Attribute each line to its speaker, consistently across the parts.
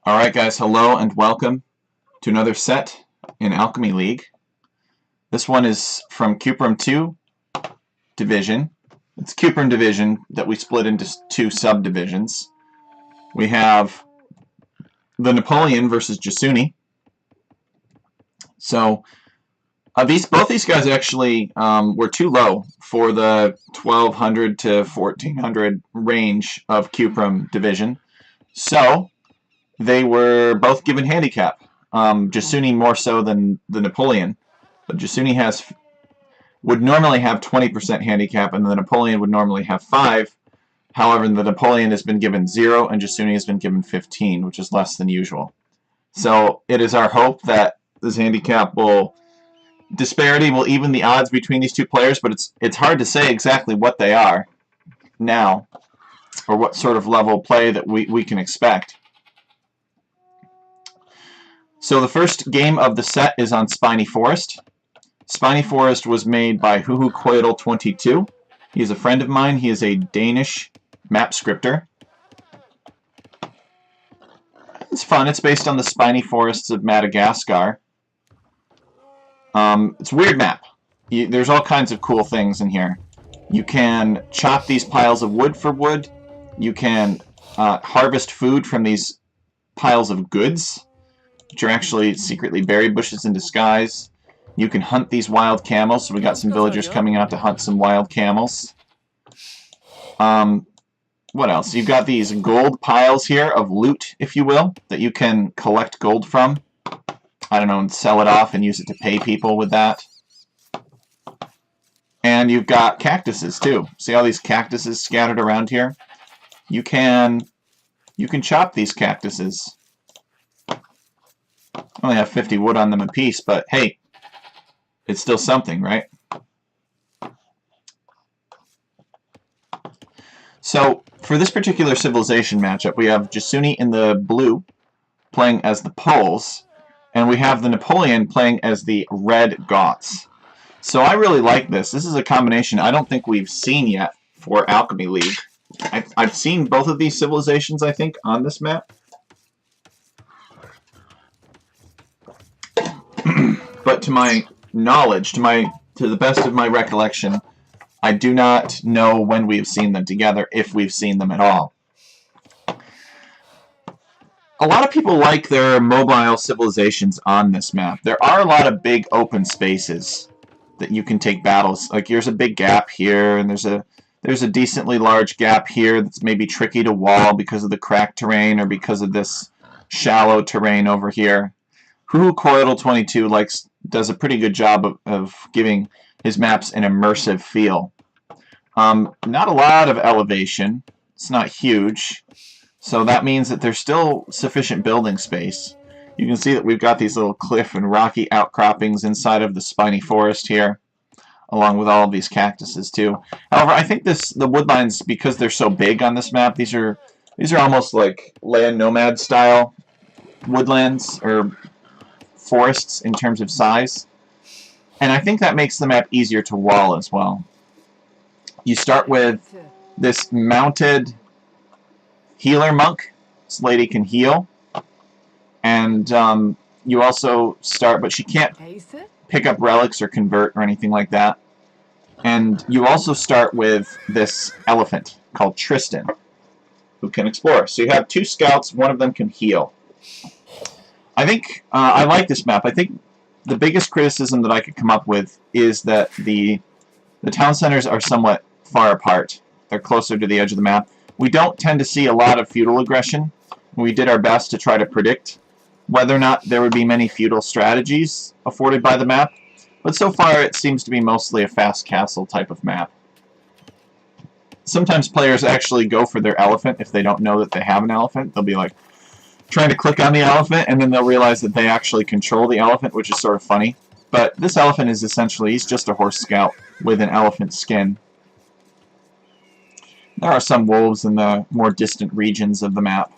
Speaker 1: Alright guys, hello and welcome to another set in Alchemy League. This one is from Cuprum 2 Division. It's Cuprum Division that we split into two subdivisions. We have the Napoleon versus Jasuni. So both these guys actually were too low for the 1200 to 1400 range of Cuprum Division. So they were both given handicap. Jasuni more so than the Napoleon, but Jasuni would normally have 20% handicap, and the Napoleon would normally have 5. However, the Napoleon has been given 0, and Jasuni has been given 15, which is less than usual. So it is our hope that this handicap disparity will even the odds between these two players, but it's hard to say exactly what they are now, or what sort of level of play that we can expect. So the first game of the set is on Spiny Forest. Spiny Forest was made by Huhukoidal22. He's a friend of mine. He is a Danish map scripter. It's fun. It's based on the spiny forests of Madagascar. It's a weird map. There's all kinds of cool things in here. You can chop these piles of wood for wood. You can harvest food from these piles of goods, which are actually secretly berry bushes in disguise. You can hunt these wild camels, so we got some villagers coming out to hunt some wild camels. What else? You've got these gold piles here of loot, if you will, that you can collect gold from. I don't know, and sell it off and use it to pay people with that. And you've got cactuses, too. See all these cactuses scattered around here? You can chop these cactuses. I only have 50 wood on them apiece, but hey, it's still something, right? So, for this particular civilization matchup, we have Jasuni in the blue playing as the Poles, and we have the Napoleon playing as the Red Goths. So I really like this. This is a combination I don't think we've seen yet for Alchemy League. I've seen both of these civilizations, I think, on this map. But to my knowledge, to the best of my recollection, I do not know when we've seen them together, if we've seen them at all. A lot of people like their mobile civilizations on this map. There are a lot of big open spaces that you can take battles. Like here's a big gap here, and there's a decently large gap here that's maybe tricky to wall because of the cracked terrain or because of this shallow terrain over here. Huhukoidal22 does a pretty good job of giving his maps an immersive feel. Not a lot of elevation. It's not huge. So that means that there's still sufficient building space. You can see that we've got these little cliff and rocky outcroppings inside of the spiny forest here, along with all of these cactuses too. However, I think the woodlines, because they're so big on this map, these are almost like land nomad style woodlands or forests in terms of size. And I think that makes the map easier to wall as well. You start with this mounted healer monk. This lady can heal. And you also start, but she can't pick up relics or convert or anything like that. And you also start with this elephant called Tristan, who can explore. So you have 2 scouts, one of them can heal. I think I like this map. I think the biggest criticism that I could come up with is that the town centers are somewhat far apart. They're closer to the edge of the map. We don't tend to see a lot of feudal aggression. We did our best to try to predict whether or not there would be many feudal strategies afforded by the map, but so far it seems to be mostly a fast castle type of map. Sometimes players actually go for their elephant if they don't know that they have an elephant. They'll be like trying to click on the elephant, and then they'll realize that they actually control the elephant, which is sort of funny. But this elephant is essentially, he's just a horse scout with an elephant skin. There are some wolves in the more distant regions of the map,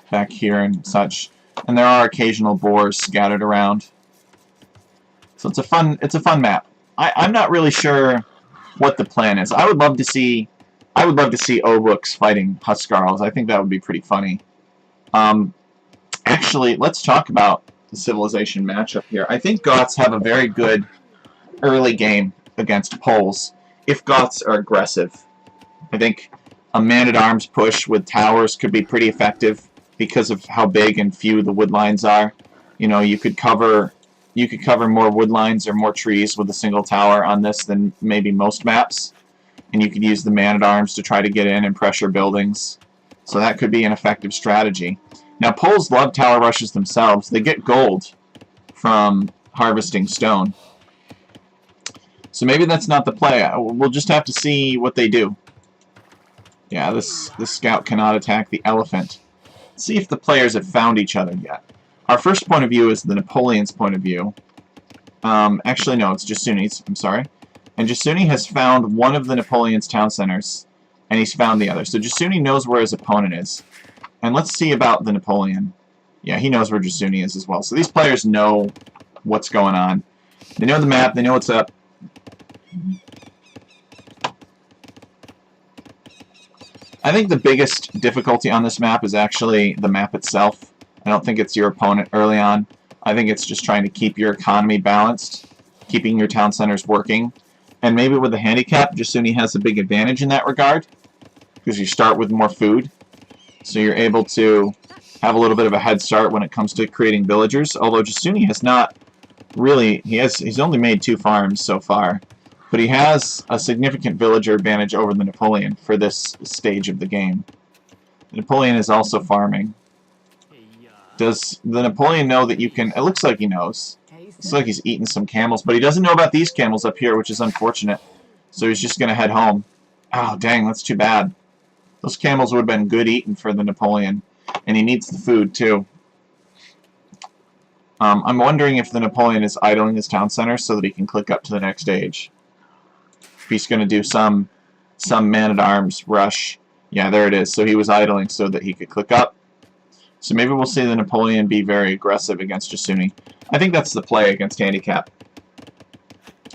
Speaker 1: back here and such, and there are occasional boars scattered around. So it's a fun map. I'm not really sure what the plan is. I would love to see Obuks fighting Huskarls. I think that would be pretty funny. actually, let's talk about the Civilization matchup here. I think Goths have a very good early game against Poles if Goths are aggressive. I think a man-at-arms push with towers could be pretty effective because of how big and few the wood lines are. You know, you could cover more wood lines or more trees with a single tower on this than maybe most maps. And you could use the man-at-arms to try to get in and pressure buildings. So that could be an effective strategy. Now, Poles love tower rushes themselves. They get gold from harvesting stone. So maybe that's not the play. We'll just have to see what they do. Yeah, this scout cannot attack the elephant. Let's see if the players have found each other yet. Our first point of view is the Napoleon's point of view. Actually, no, it's Jasuni's. I'm sorry. And Jasuni has found one of the Napoleon's town centers, and he's found the other. So Jasuni knows where his opponent is. And let's see about the Napoleon. Yeah, he knows where Jasuni is as well. So these players know what's going on. They know the map. They know what's up. I think the biggest difficulty on this map is actually the map itself. I don't think it's your opponent early on. I think it's just trying to keep your economy balanced, keeping your town centers working. And maybe with the handicap, Jasuni has a big advantage in that regard, because you start with more food. So you're able to have a little bit of a head start when it comes to creating villagers. Although Jasuni has not really, he's only made 2 farms so far. But he has a significant villager advantage over the Napoleon for this stage of the game. The Napoleon is also farming. Does the Napoleon know that you can... It looks like he knows. Looks like he's eating some camels, but he doesn't know about these camels up here, which is unfortunate. So he's just going to head home. Oh, dang, that's too bad. Those camels would have been good eating for the Napoleon. And he needs the food, too. I'm wondering if the Napoleon is idling his town center so that he can click up to the next stage. He's going to do some man-at-arms rush. Yeah, there it is. So he was idling so that he could click up. So maybe we'll see the Napoleon be very aggressive against Jasuni. I think that's the play against handicap.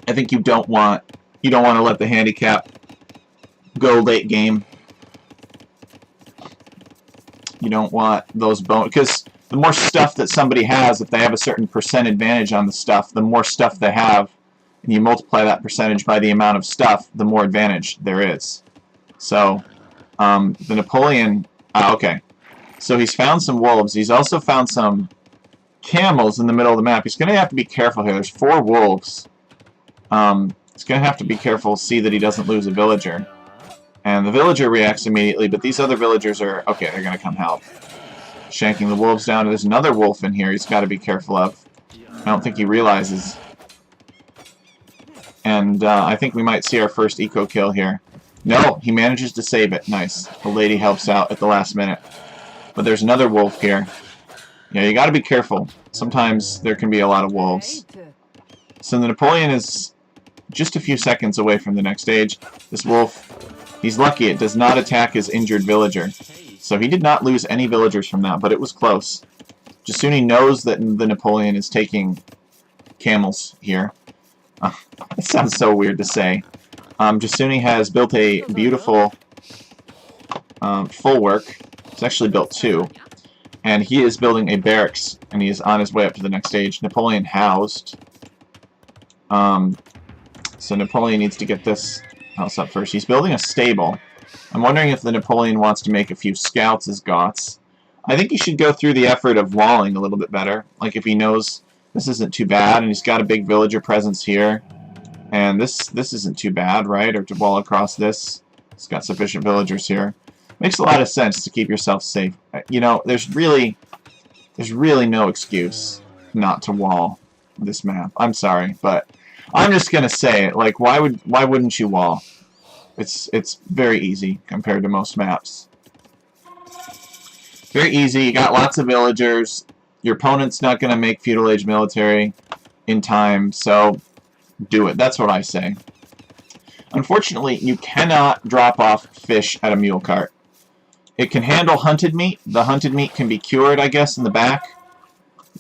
Speaker 1: I think you don't want to let the handicap go late game. You don't want those bones, because the more stuff that somebody has, if they have a certain percent advantage on the stuff, the more stuff they have, and you multiply that percentage by the amount of stuff, the more advantage there is. So, the Napoleon... okay. So he's found some wolves. He's also found some camels in the middle of the map. He's going to have to be careful here. There's 4 wolves. He's going to have to be careful, see that he doesn't lose a villager. And the villager reacts immediately, but these other villagers are... okay, they're going to come help. Shanking the wolves down. There's another wolf in here he's got to be careful of. I don't think he realizes... And I think we might see our first eco kill here. No, he manages to save it. Nice. The lady helps out at the last minute. But there's another wolf here. Yeah, you got to be careful. Sometimes there can be a lot of wolves. So the Napoleon is just a few seconds away from the next stage. This wolf, he's lucky. It does not attack his injured villager. So he did not lose any villagers from that, but it was close. Jasuni knows that the Napoleon is taking camels here. It sounds so weird to say. Jasuni has built a beautiful full work. He's actually built 2. And he is building a barracks, and he is on his way up to the next stage. Napoleon housed. So Napoleon needs to get this house up first. He's building a stable. I'm wondering if the Napoleon wants to make a few scouts as Goths. I think he should go through the effort of walling a little bit better. Like if he knows this isn't too bad, and he's got a big villager presence here. And this isn't too bad, right? Or to wall across this. It's got sufficient villagers here. Makes a lot of sense to keep yourself safe. You know, there's really no excuse not to wall this map. I'm sorry, but I'm just gonna say it. Like, why wouldn't you wall? It's very easy compared to most maps. Very easy. You got lots of villagers. Your opponent's not gonna make feudal age military in time, so do it. That's what I say. Unfortunately, you cannot drop off fish at a mule cart. It can handle hunted meat. The hunted meat can be cured, I guess, in the back.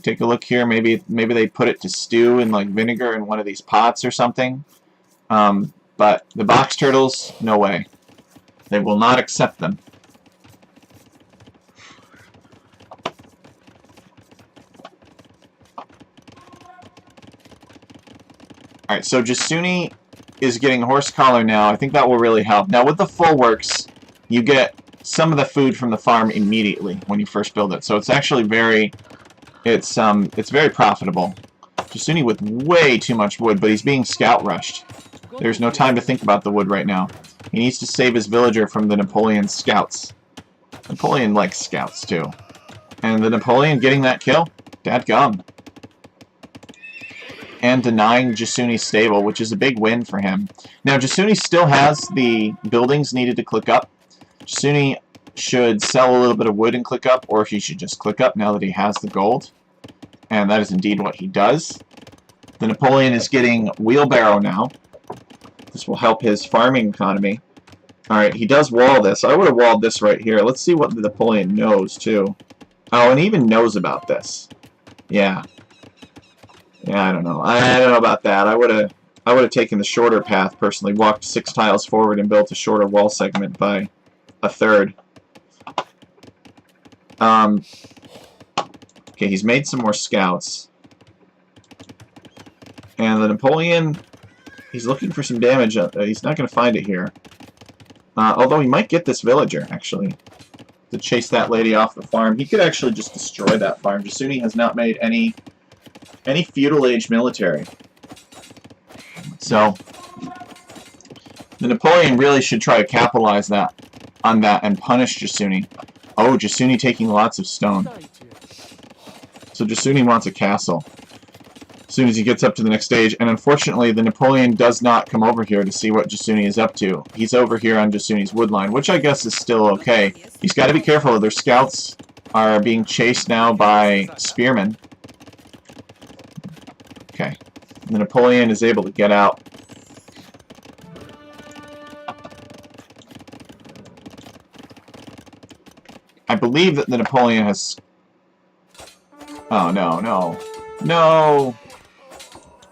Speaker 1: Take a look here. Maybe they put it to stew in like vinegar in one of these pots or something. But the box turtles, no way. They will not accept them. Alright, so Jasuni is getting horse collar now. I think that will really help. Now with the full works, you get some of the food from the farm immediately when you first build it. So it's actually very very profitable. Jasuni with way too much wood, but he's being scout rushed. There's no time to think about the wood right now. He needs to save his villager from the Napoleon scouts. Napoleon likes scouts too. And the Napoleon getting that kill? Dadgum. And denying Jasuni's stable, which is a big win for him. Now, Jasuni still has the buildings needed to click up. Jasuni should sell a little bit of wood and click up, or he should just click up now that he has the gold. And that is indeed what he does. The Napoleon is getting wheelbarrow now. This will help his farming economy. Alright, he does wall this. I would have walled this right here. Let's see what the Napoleon knows, too. Oh, and he even knows about this. Yeah. Yeah, I don't know. I don't know about that. I would have taken the shorter path, personally. Walked 6 tiles forward and built a shorter wall segment by a third. Okay, he's made some more scouts. And the Napoleon, he's looking for some damage. He's not going to find it here. Although he might get this villager, actually, to chase that lady off the farm. He could actually just destroy that farm. Jasuni has not made any feudal age military. So the Napoleon really should try to capitalize on that and punish Jasuni. Oh, Jasuni taking lots of stone. So Jasuni wants a castle as soon as he gets up to the next stage. And unfortunately, the Napoleon does not come over here to see what Jasuni is up to. He's over here on Jasuni's woodline, which I guess is still okay. He's got to be careful. Their scouts are being chased now by spearmen. Okay. The Napoleon is able to get out. I believe that the Napoleon has... Oh, no, no. No!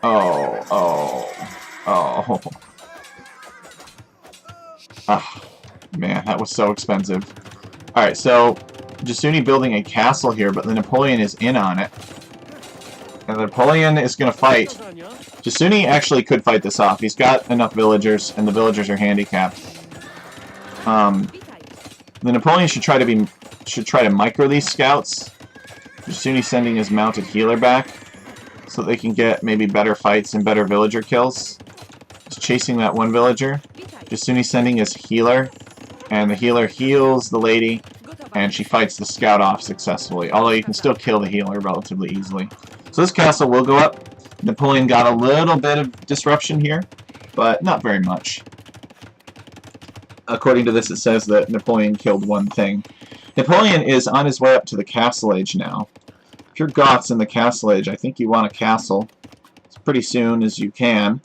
Speaker 1: Oh, oh, oh. Ah, man, that was so expensive. Alright, so Jasuni building a castle here, but the Napoleon is in on it. And the Napoleon is going to fight. Jasuni actually could fight this off. He's got enough villagers, and the villagers are handicapped. The Napoleon should try to micro these scouts. Jasuni sending his mounted healer back, so they can get maybe better fights and better villager kills. He's chasing that one villager. Jasuni sending his healer, and the healer heals the lady, and she fights the scout off successfully. Although you can still kill the healer relatively easily. So this castle will go up. Napoleon got a little bit of disruption here, but not very much. According to this, it says that Napoleon killed one thing. Napoleon is on his way up to the Castle Age now. If you're Goths in the Castle Age, I think you want a castle as pretty soon as you can.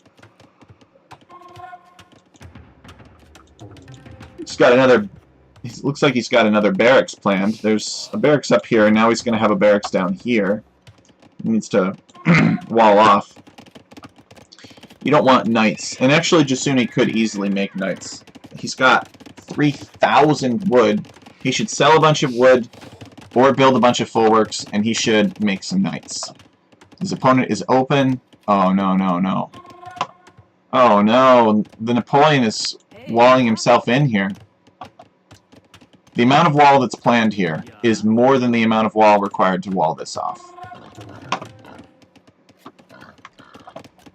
Speaker 1: He's got another... It looks like he's got another barracks planned. There's a barracks up here, and now he's going to have a barracks down here. He needs to wall off. You don't want knights. And actually, Jasuni could easily make knights. He's got 3,000 wood. He should sell a bunch of wood or build a bunch of full works, and he should make some knights. His opponent is open. Oh, no, no, no. Oh, no. The Napoleon is walling himself in here. The amount of wall that's planned here is more than the amount of wall required to wall this off.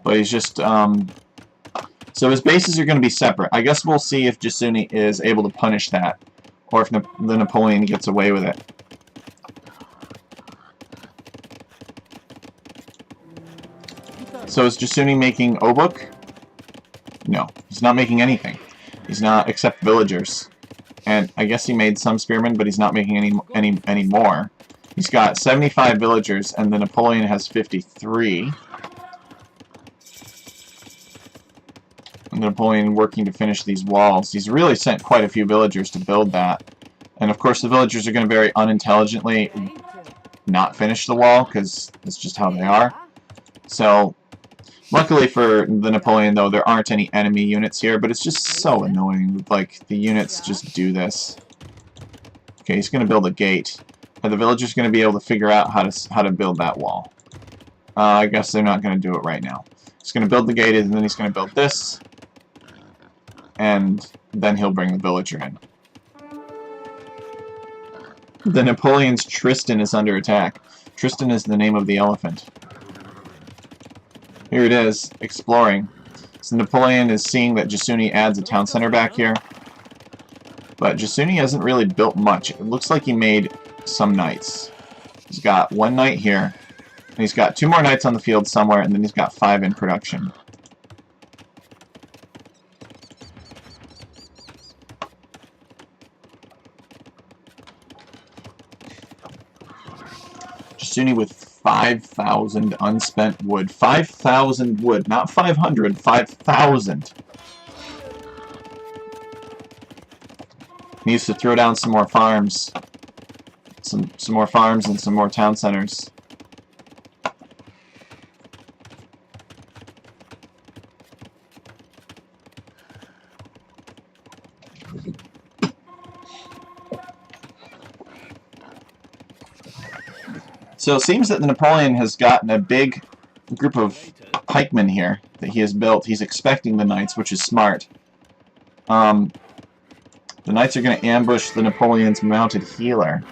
Speaker 1: But he's just, so his bases are going to be separate. I guess we'll see if Jasuni is able to punish that, or if the Napoleon gets away with it. So is Jasuni making Obuk? No, he's not making anything. He's not, except villagers. And I guess he made some spearmen, but he's not making any more. He's got 75 villagers, and the Napoleon has 53. And Napoleon working to finish these walls. He's really sent quite a few villagers to build that. And of course the villagers are going to very unintelligently not finish the wall, because that's just how they are. So, luckily for the Napoleon, though, there aren't any enemy units here, but it's just so annoying. Like, the units just do this. Okay, he's going to build a gate. Are the villagers going to be able to figure out how to build that wall? I guess they're not going to do it right now. He's going to build the gate, and then he's going to build this, and then he'll bring the villager in. The Napoleon's Tristan is under attack. Tristan is the name of the elephant. Here it is, exploring. So Napoleon is seeing that Jasuni adds a town center back here. But Jasuni hasn't really built much. It looks like he made some knights. He's got 1 knight here. And he's got 2 more knights on the field somewhere, and then he's got 5 in production. Jasuni with 5,000 unspent wood. 5,000 wood, not 500, 5,000. Needs to throw down some more farms. Some more farms and some more town centers. So it seems that Napoleon has gotten a big group of pikemen here that he has built. He's expecting the knights, which is smart. The knights are going to ambush the Napoleon's mounted healer.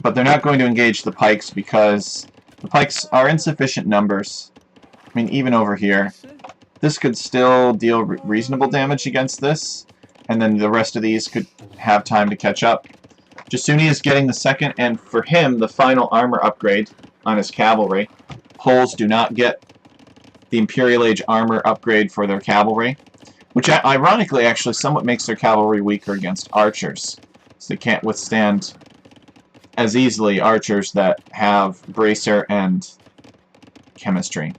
Speaker 1: But they're not going to engage the pikes because the pikes are in sufficient numbers. I mean, even over here. This could still deal reasonable damage against this, and then the rest of these could have time to catch up. Jasuni is getting the second, and for him, the final armor upgrade on his cavalry. Poles do not get the Imperial Age armor upgrade for their cavalry, which ironically actually somewhat makes their cavalry weaker against archers. So they can't withstand as easily archers that have bracer and chemistry.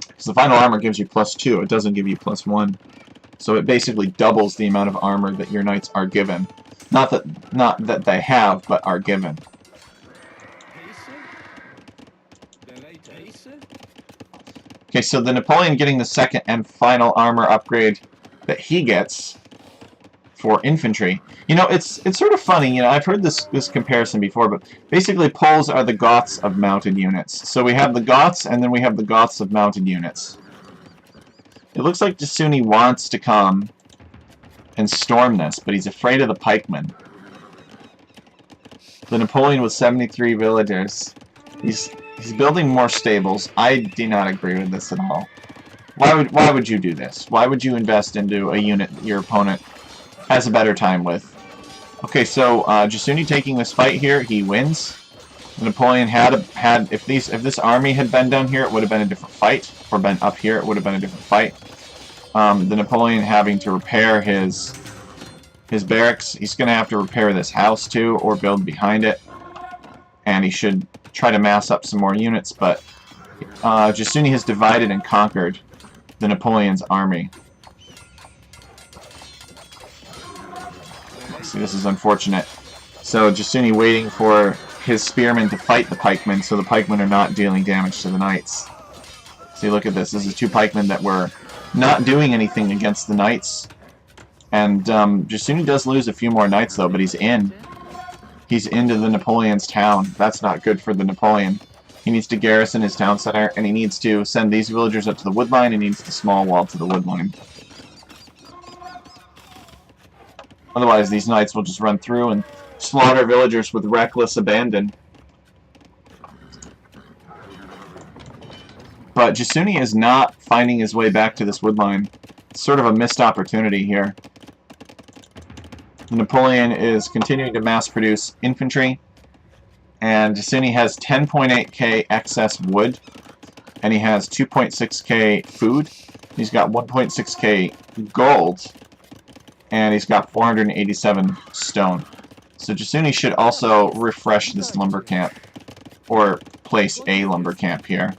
Speaker 1: Because the final armor gives you +2, it doesn't give you +1. So it basically doubles the amount of armor that your knights are given. Not that they have, but are given. Okay, so the Napoleon getting the second and final armor upgrade that he gets for infantry. You know, it's sort of funny. You know, I've heard this comparison before, but basically Poles are the Goths of mounted units. So we have the Goths, and then we have the Goths of mounted units. It looks like Jasuni wants to come and storm this, but he's afraid of the pikemen. The Napoleon with 73 villagers. He's building more stables. I do not agree with this at all. Why would you do this? Why would you invest into a unit that your opponent has a better time with? Okay, so Jasuni taking this fight here, he wins. The Napoleon had if this army had been down here, it would have been a different fight, or been up here, it would have been a different fight. The Napoleon having to repair his barracks. He's going to have to repair this house too, or build behind it. And he should try to mass up some more units, but Jasuni has divided and conquered the Napoleon's army. See, this is unfortunate. So Jasuni waiting for his spearmen to fight the pikemen, so the pikemen are not dealing damage to the knights. See, look at this. This is 2 pikemen that were not doing anything against the knights. And Jasuni does lose a few more knights, though, but he's in. He's into the Napoleon's town. That's not good for the Napoleon. He needs to garrison his town center, and he needs to send these villagers up to the wood line, and he needs the small wall to the wood line. Otherwise, these knights will just run through and slaughter villagers with reckless abandon. But Jasuni is not finding his way back to this wood line. It's sort of a missed opportunity here. Napoleon is continuing to mass produce infantry, and Jasuni has 10.8k excess wood, and he has 2.6k food. He's got 1.6k gold, and he's got 487 stone. So Jasuni should also refresh this lumber camp, or place a lumber camp here.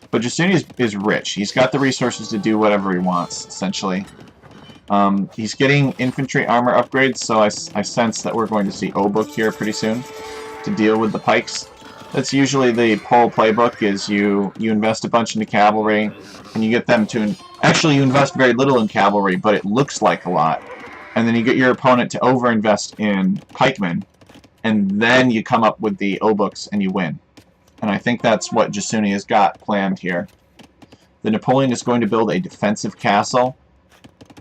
Speaker 1: But Jasuni is rich. He's got the resources to do whatever he wants, essentially. He's getting infantry armor upgrades, so I sense that we're going to see Obuk here pretty soon to deal with the pikes. That's usually the Pole playbook, is you invest a bunch into cavalry, and you get them to... Actually, you invest very little in cavalry, but it looks like a lot. And then you get your opponent to overinvest in pikemen, and then you come up with the obuks and you win. And I think that's what Jasuni has got planned here. The Napoleon is going to build a defensive castle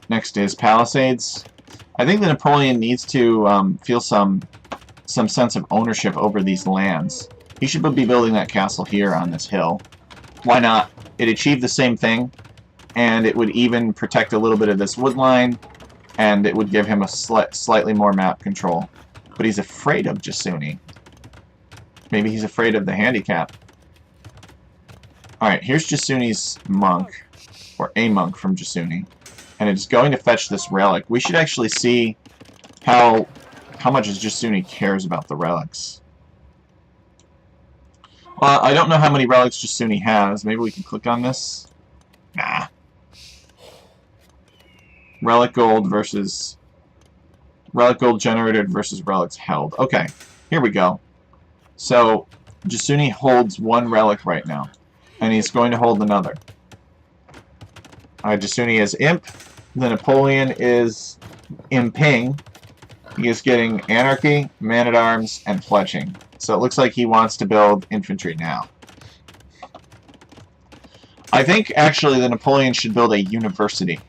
Speaker 1: next to his palisades. I think the Napoleon needs to feel some sense of ownership over these lands. He should be building that castle here on this hill. Why not? It achieved the same thing, and it would even protect a little bit of this wood line, and it would give him a slightly more map control. But he's afraid of Jasuni. Maybe he's afraid of the handicap. Alright, here's Jasuni's monk, or a monk from Jasuni, and it's going to fetch this relic. We should actually see how much Jasuni cares about the relics. Well, I don't know how many relics Jasuni has. Maybe we can click on this. Nah. Relic gold versus... Relic gold generated versus relics held. Okay, here we go. So, Jasuni holds one relic right now. And he's going to hold another. Jasuni is Imp. The Napoleon is Imping. He is getting Anarchy, Man-at-Arms, and Fletching. So it looks like he wants to build infantry now. I think, actually, the Napoleon should build a university.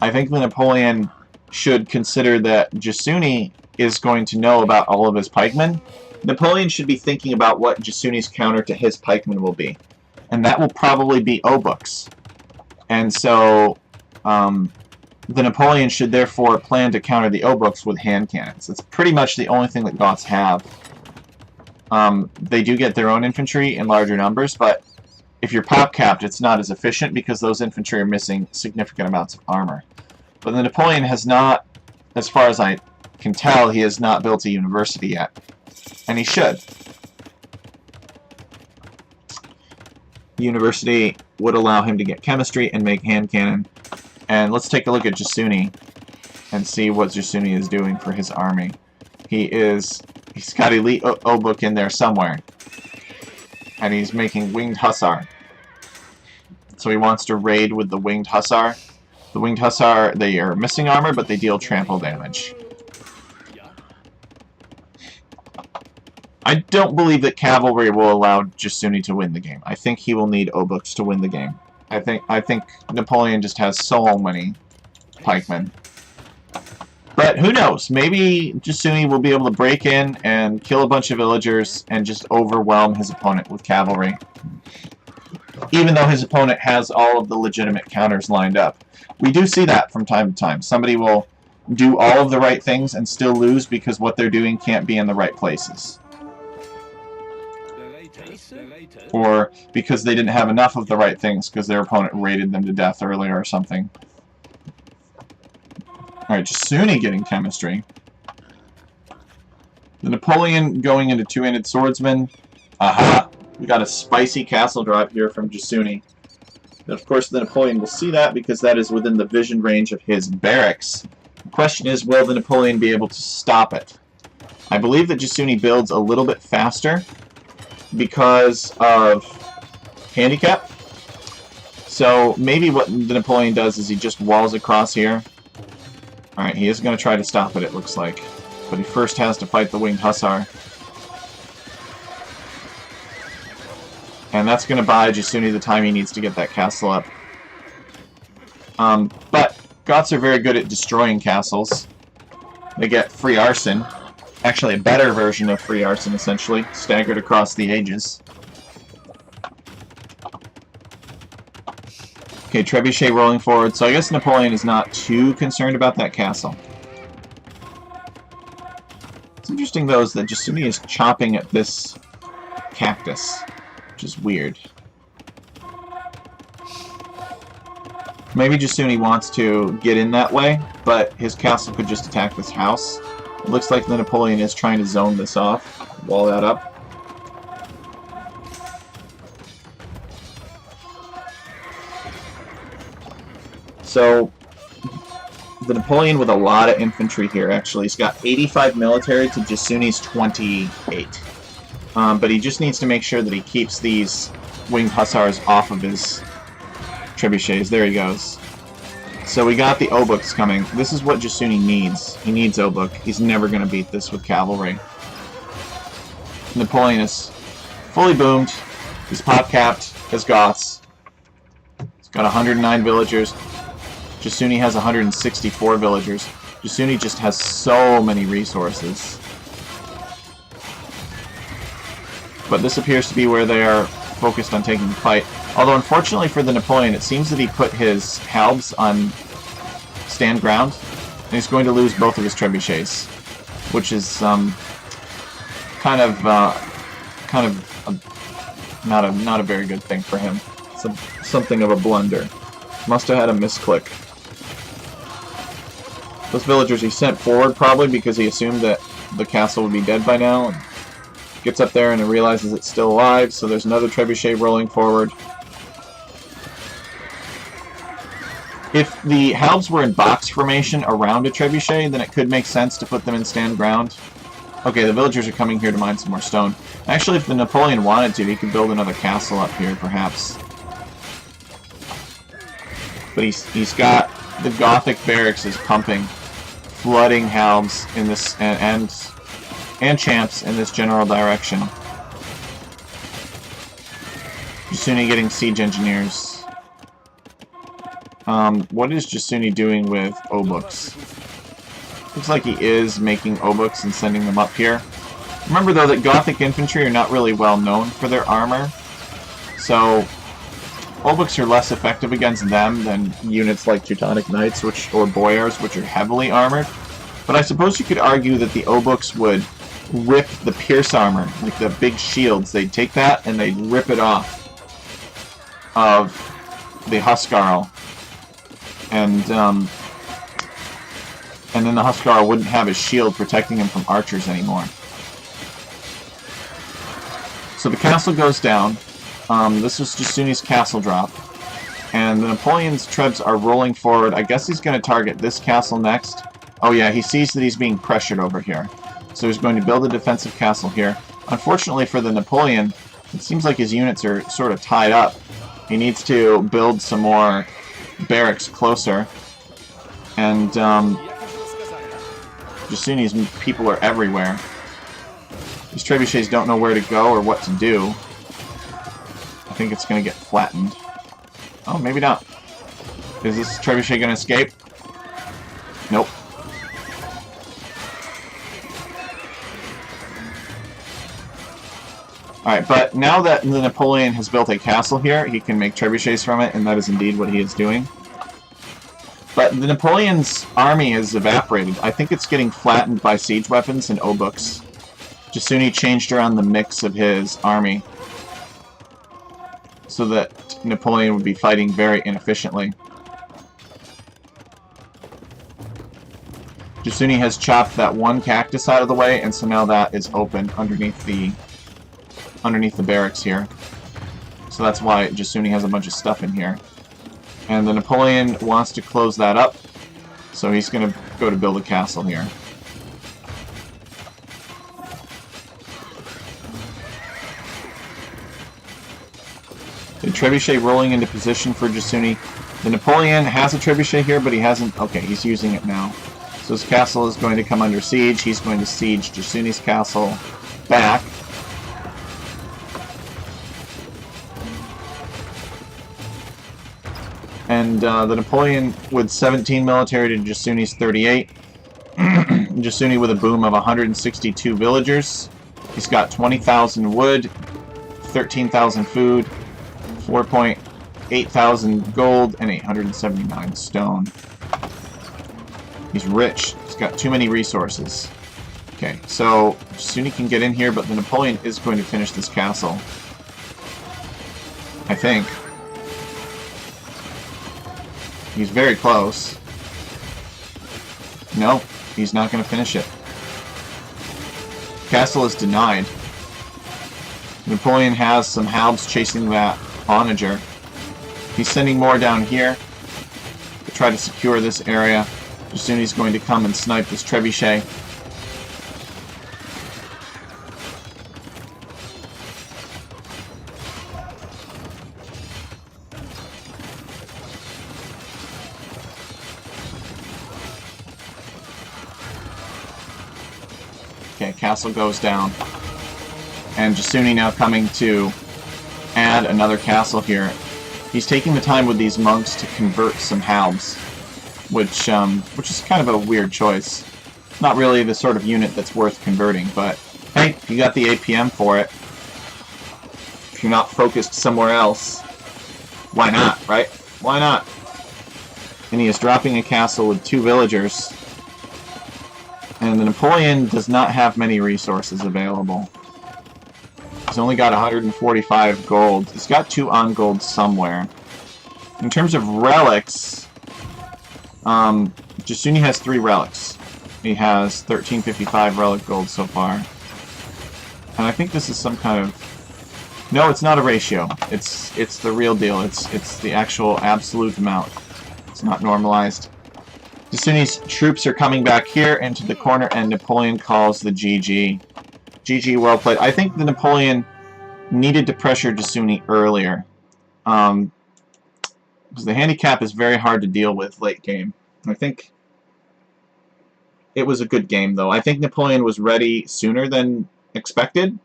Speaker 1: I think the Napoleon should consider that Jasuni is going to know about all of his pikemen. Napoleon should be thinking about what Jasuni's counter to his pikemen will be. And that will probably be obuks. And so, the Napoleon should therefore plan to counter the obuks with hand cannons. It's pretty much the only thing that Goths have. They do get their own infantry in larger numbers, but if you're pop-capped, it's not as efficient because those infantry are missing significant amounts of armor. But the Napoleon has not, as far as I can tell, he has not built a university yet. And he should. University would allow him to get chemistry and make hand cannon. And let's take a look at Jasuni and see what Jasuni is doing for his army. He's got elite obuk in there somewhere. And he's making winged hussar. So he wants to raid with the winged hussar. The winged hussar, they are missing armor, but they deal trample damage. I don't believe that cavalry will allow Jasuni to win the game. I think he will need obuks to win the game. I think Napoleon just has so many pikemen. But who knows? Maybe Jasuni will be able to break in and kill a bunch of villagers and just overwhelm his opponent with cavalry. Even though his opponent has all of the legitimate counters lined up. We do see that from time to time. Somebody will do all of the right things and still lose because what they're doing can't be in the right places. Or because they didn't have enough of the right things because their opponent raided them to death earlier or something. Alright, Jasuni getting chemistry. The Napoleon going into two-handed swordsman. Aha! We got a spicy castle drop here from Jasuni. And of course the Napoleon will see that because that is within the vision range of his barracks. The question is, will the Napoleon be able to stop it? I believe that Jasuni builds a little bit faster because of handicap. So maybe what the Napoleon does is he just walls across here. Alright, he is going to try to stop it, it looks like. But he first has to fight the winged hussar. And that's going to buy Jasuni the time he needs to get that castle up. But Goths are very good at destroying castles. They get free arson. Actually, a better version of free arson, essentially, staggered across the ages. Okay, Trebuchet rolling forward. So I guess Napoleon is not too concerned about that castle. What's interesting, though, is that Jasuni is chopping at this cactus, which is weird. Maybe Jasuni wants to get in that way, but his castle could just attack this house. It looks like the Napoleon is trying to zone this off, wall that up. So, the Napoleon with a lot of infantry here, actually. He's got 85 military to Jasuni's 28. But he just needs to make sure that he keeps these winged hussars off of his trebuchets. There he goes. So we got the obuks coming. This is what Jasuni needs. He needs obuk. He's never going to beat this with cavalry. Napoleon is fully boomed. He's pop-capped as Goths. He's got 109 villagers. Jasuni has 164 villagers. Jasuni just has so many resources. But this appears to be where they are focused on taking the fight. Although, unfortunately for the Napoleon, it seems that he put his halbs on stand ground, and he's going to lose both of his trebuchets, which is kind of not a very good thing for him. Something of a blunder. Must have had a misclick. Those villagers he sent forward probably because he assumed that the castle would be dead by now. And gets up there and it realizes it's still alive, so there's another trebuchet rolling forward. If the halbs were in box formation around a trebuchet, then it could make sense to put them in stand ground. Okay, the villagers are coming here to mine some more stone. Actually, if the Napoleon wanted to, he could build another castle up here, perhaps. But he's got the Gothic barracks is pumping, flooding halbs in this and champs in this general direction. Jasuni getting siege engineers. What is Jasuni doing with Obuks? Looks like he is making Obuks and sending them up here. Remember though that Gothic infantry are not really well known for their armor, so Obuks are less effective against them than units like Teutonic Knights or Boyars, which are heavily armored. But I suppose you could argue that the Obuks would rip the pierce armor, like the big shields. They'd take that and they'd rip it off of the Huskarl, and then the Huskarl wouldn't have his shield protecting him from archers anymore. So the castle goes down. This was Jasuni's castle drop, and the Napoleon's trebs are rolling forward. I guess he's going to target this castle next. Oh yeah, he sees that he's being pressured over here. So he's going to build a defensive castle here. Unfortunately for the Napoleon, it seems like his units are sort of tied up. He needs to build some more barracks closer. And Jasuni's people are everywhere. These trebuchets don't know where to go or what to do. I think it's going to get flattened. Oh, maybe not. Is this trebuchet going to escape? Nope. Alright, but now that the Napoleon has built a castle here, he can make trebuchets from it, and that is indeed what he is doing. But the Napoleon's army has evaporated. I think it's getting flattened by siege weapons and obuks. Jasuni changed around the mix of his army so that Napoleon would be fighting very inefficiently. Jasuni has chopped that one cactus out of the way, and so now that is open underneath the barracks here. So that's why Jasuni has a bunch of stuff in here. And the Napoleon wants to close that up, so he's going to go to build a castle here. The trebuchet rolling into position for Jasuni. The Napoleon has a trebuchet here, but he hasn't... Okay, he's using it now. So his castle is going to come under siege. He's going to siege Jasuni's castle back. And the Napoleon with 17 military to Jasuni's 38. Jasuni with a boom of 162 villagers. He's got 20,000 wood, 13,000 food, 4.8 thousand gold, and 879 stone. He's rich. He's got too many resources. Okay, so Jasuni can get in here, but the Napoleon is going to finish this castle. I think. He's very close. No, he's not going to finish it. Castle is denied. Napoleon has some halbs chasing that onager. He's sending more down here to try to secure this area. Jasuni's going to come and snipe this trebuchet. Okay, castle goes down. And Jasuni now coming to add another castle here. He's taking the time with these monks to convert some halbs, which is kind of a weird choice. Not really the sort of unit that's worth converting, but hey, you got the APM for it. If you're not focused somewhere else, why not, right? Why not? And he is dropping a castle with 2 villagers. And the Napoleon does not have many resources available. He's only got 145 gold. He's got 2 on gold somewhere. In terms of relics, Jasuni has 3 relics. He has 1355 relic gold so far. And I think this is some kind of... No, it's not a ratio. It's the real deal. It's the actual absolute amount. It's not normalized. Jasuni's troops are coming back here into the corner, and Napoleon calls the GG. GG, well played. I think the Napoleon needed to pressure Jasuni earlier. Because the handicap is very hard to deal with late game. I think it was a good game, though. I think Napoleon was ready sooner than expected.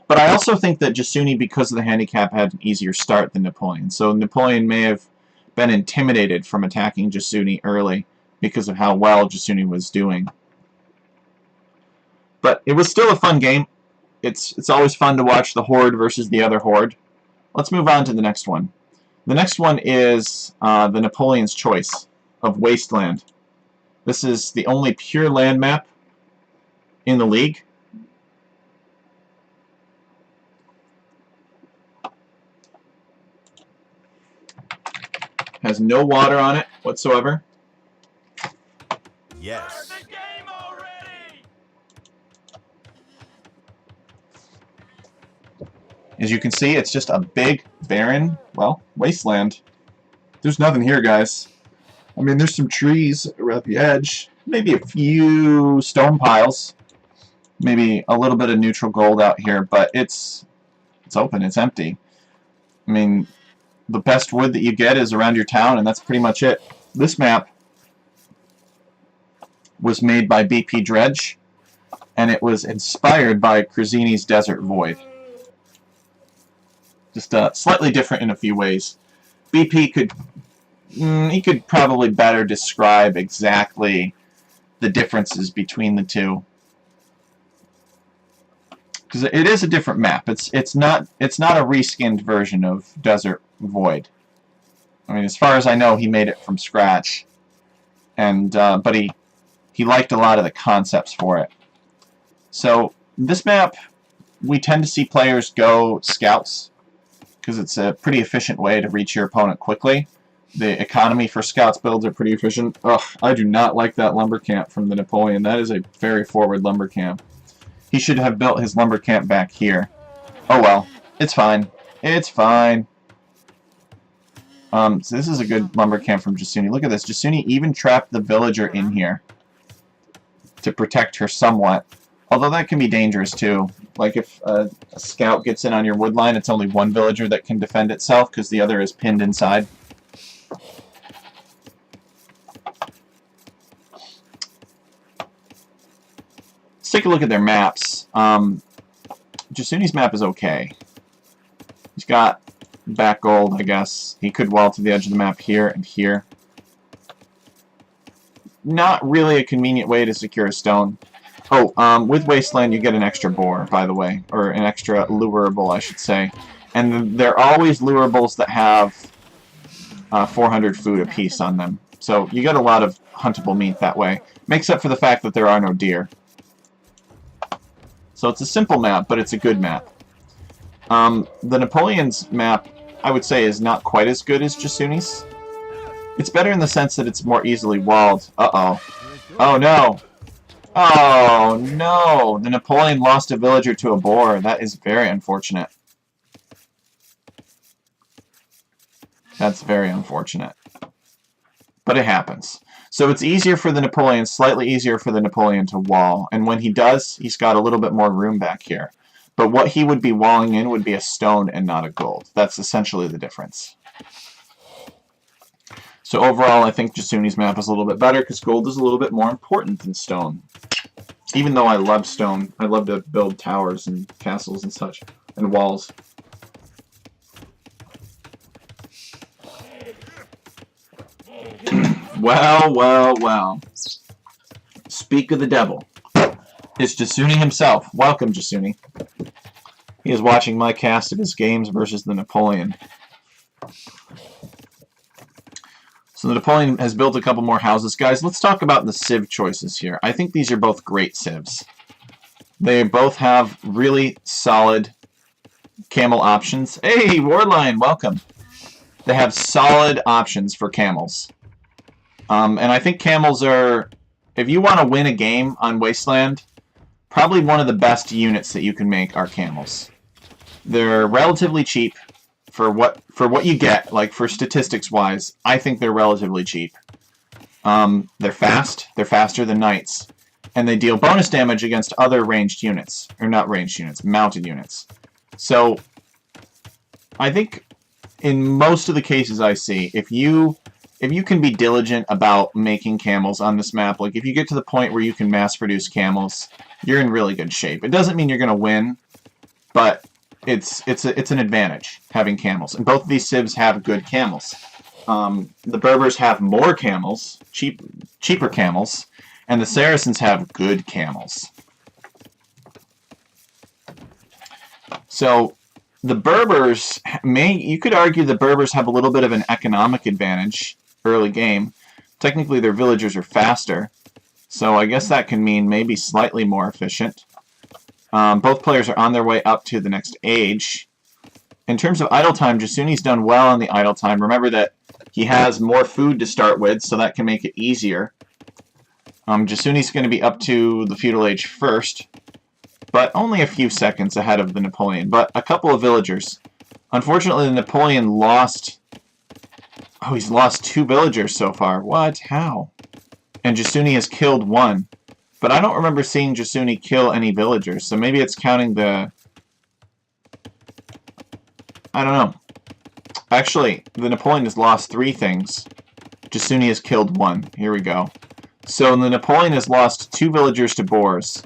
Speaker 1: But I also think that Jasuni, because of the handicap, had an easier start than Napoleon. So Napoleon may have been intimidated from attacking Jasuni early because of how well Jasuni was doing. But it was still a fun game. It's always fun to watch the Horde versus the other Horde. Let's move on to the next one. The next one is the Napoleon's Choice of Wasteland. This is the only pure land map in the league. Has no water on it whatsoever.
Speaker 2: Yes.
Speaker 1: As you can see, it's just a big, barren, well, wasteland. There's nothing here, guys. I mean, there's some trees around the edge. Maybe a few stone piles. Maybe a little bit of neutral gold out here, but it's open, it's empty. I mean, the best wood that you get is around your town, and that's pretty much it. This map was made by BP Dredge, and it was inspired by Cruzzini's Desert Void. Just slightly different in a few ways. BP could probably better describe exactly the differences between the two, because it is a different map. It's not a reskinned version of Desert Void. I mean, as far as I know, he made it from scratch, and but he liked a lot of the concepts for it. So this map, we tend to see players go scouts, because it's a pretty efficient way to reach your opponent quickly. The economy for scouts builds are pretty efficient. Ugh, I do not like that lumber camp from the Napoleon. That is a very forward lumber camp. He should have built his lumber camp back here. Oh well, it's fine. It's fine. So this is a good lumber camp from Jasuni. Look at this. Jasuni even trapped the villager in here to protect her somewhat. Although that can be dangerous too. Like if a scout gets in on your wood line, it's only one villager that can defend itself because the other is pinned inside. Let's take a look at their maps. Jasuni's map is okay. He's got back gold, I guess. He could wall to the edge of the map here and here. Not really a convenient way to secure a stone. Oh, with Wasteland you get an extra boar, by the way. Or an extra lureable, I should say. And they're always lurables that have 400 food apiece on them. So you get a lot of huntable meat that way. Makes up for the fact that there are no deer. So it's a simple map, but it's a good map. The Napoleon's map, I would say, is not quite as good as Jasuni's. It's better in the sense that it's more easily walled. Uh-oh. Oh, no. Oh, no. The Napoleon lost a villager to a boar. That is very unfortunate. That's very unfortunate. But it happens. So it's easier for the Napoleon, slightly easier for the Napoleon to wall. And when he does, he's got a little bit more room back here. But what he would be walling in would be a stone and not a gold. That's essentially the difference. So overall, I think Jasuni's map is a little bit better because gold is a little bit more important than stone. Even though I love stone, I love to build towers and castles and such, and walls. Well, well, well. Speak of the devil. It's Jasuni himself. Welcome, Jasuni. He is watching my cast of his games versus the Napoleon. So the Napoleon has built a couple more houses. Guys, let's talk about the civ choices here. I think these are both great civs. They both have really solid camel options. Hey, Warline, welcome. They have solid options for camels. And I think camels are, if you want to win a game on Wasteland, probably one of the best units that you can make are camels. They're relatively cheap for what you get, like for statistics wise. I think they're relatively cheap. They're fast. They're faster than knights, and they deal bonus damage against other ranged units, or not ranged units, mounted units. So I think in most of the cases I see, if you can be diligent about making camels on this map, like if you get to the point where you can mass produce camels, you're in really good shape. It doesn't mean you're going to win, but it's an advantage having camels. And both of these civs have good camels. The Berbers have more camels, cheaper camels, and the Saracens have good camels. So the Berbers you could argue the Berbers have a little bit of an economic advantage early game. Technically their villagers are faster, so I guess that can mean maybe slightly more efficient. Both players are on their way up to the next age. In terms of idle time, Jasuni's done well on the idle time. Remember that he has more food to start with, so that can make it easier. Jasuni's going to be up to the feudal age first, but only a few seconds ahead of the Napoleon. But a couple of villagers. Unfortunately, the Napoleon lost... Oh, he's lost 2 villagers so far. What? How? And Jasuni has killed 1. But I don't remember seeing Jasuni kill any villagers, so maybe it's counting the... I don't know. Actually, the Napoleon has lost 3 things. Jasuni has killed 1. Here we go. So the Napoleon has lost 2 villagers to boars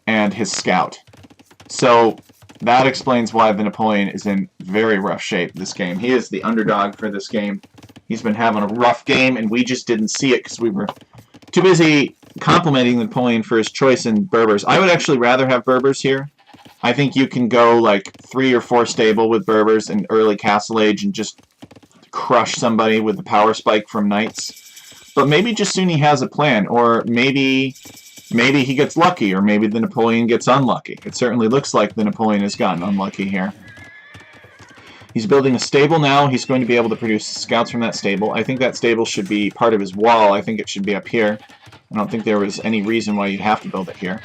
Speaker 1: and his scout. So that explains why the Napoleon is in very rough shape this game. He is the underdog for this game. He's been having a rough game, and we just didn't see it because we were too busy complimenting Napoleon for his choice in Berbers. I would actually rather have Berbers here. I think you can go like 3 or 4 stable with Berbers in early Castle Age and just crush somebody with the power spike from Knights. But maybe Jasuni has a plan, or maybe he gets lucky, or maybe the Napoleon gets unlucky. It certainly looks like the Napoleon has gotten unlucky here. He's building a stable now. He's going to be able to produce scouts from that stable. I think that stable should be part of his wall. I think it should be up here. I don't think there was any reason why you'd have to build it here.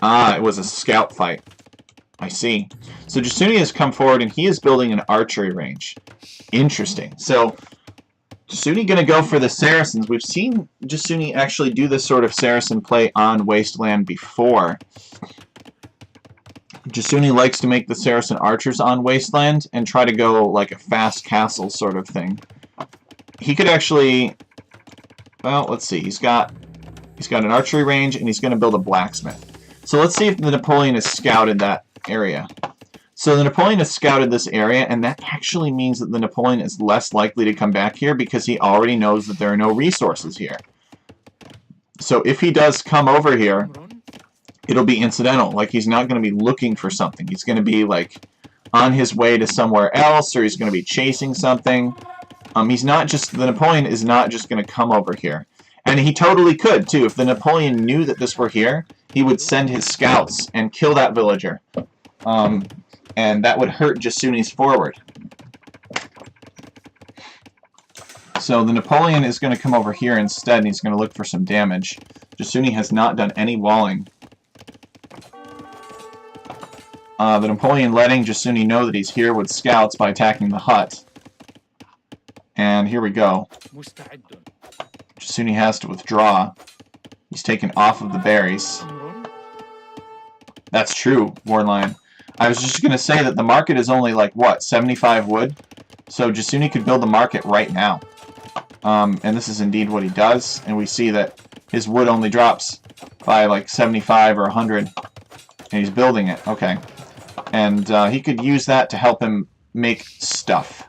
Speaker 1: Ah, it was a scout fight. I see. So Jasuni has come forward, and he is building an archery range. Interesting. So Jasuni going to go for the Saracens. We've seen Jasuni actually do this sort of Saracen play on Wasteland before. Jasuni likes to make the Saracen archers on Wasteland and try to go like a fast castle sort of thing. He could actually, well, let's see. He's got an archery range, and he's going to build a blacksmith. So let's see if the Napoleon has scouted that area. So the Napoleon has scouted this area, and that actually means that the Napoleon is less likely to come back here because he already knows that there are no resources here. So if he does come over here, it'll be incidental. Like, he's not going to be looking for something. He's going to be, like, on his way to somewhere else, or he's going to be chasing something. The Napoleon is not just going to come over here. And he totally could, too. If the Napoleon knew that this were here, he would send his scouts and kill that villager. And that would hurt Jasuni's forward. So the Napoleon is going to come over here instead, and he's going to look for some damage. Jasuni has not done any walling. The Napoleon letting Jasuni know that he's here with scouts by attacking the hut. And here we go. Jasuni has to withdraw. He's taken off of the berries. That's true, Warline. I was just going to say that the market is only like, what, 75 wood? So Jasuni could build the market right now. And this is indeed what he does. And we see that his wood only drops by like 75 or 100. And he's building it. Okay. And he could use that to help him make stuff.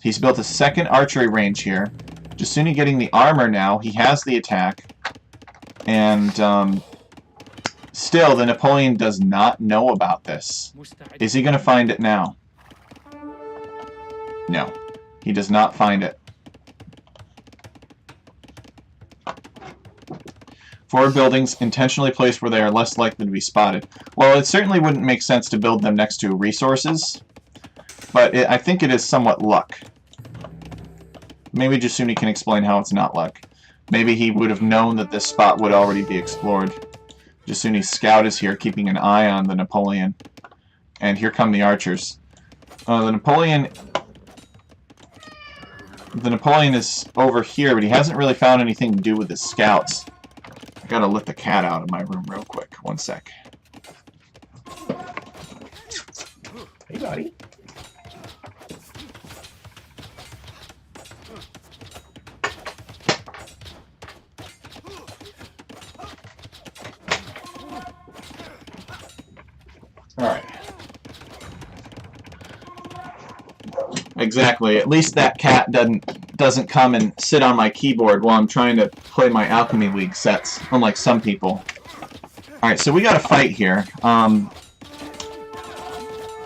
Speaker 1: He's built a second archery range here. Jasuni getting the armor now. He has the attack. And still, the Napoleon does not know about this. Is he going to find it now? No. He does not find it. Forward buildings intentionally placed where they are less likely to be spotted. Well, it certainly wouldn't make sense to build them next to resources, but I think it is somewhat luck. Maybe Jasuni can explain how it's not luck. Maybe he would have known that this spot would already be explored. Jasuni's scout is here, keeping an eye on the Napoleon. And here come the archers. The Napoleon is over here, but he hasn't really found anything to do with his scouts. I gotta let the cat out of my room real quick. One sec. Hey, buddy. Alright. Exactly. At least that cat doesn't come and sit on my keyboard while I'm trying to play my Alchemy League sets, unlike some people. Alright, so we got a fight here. The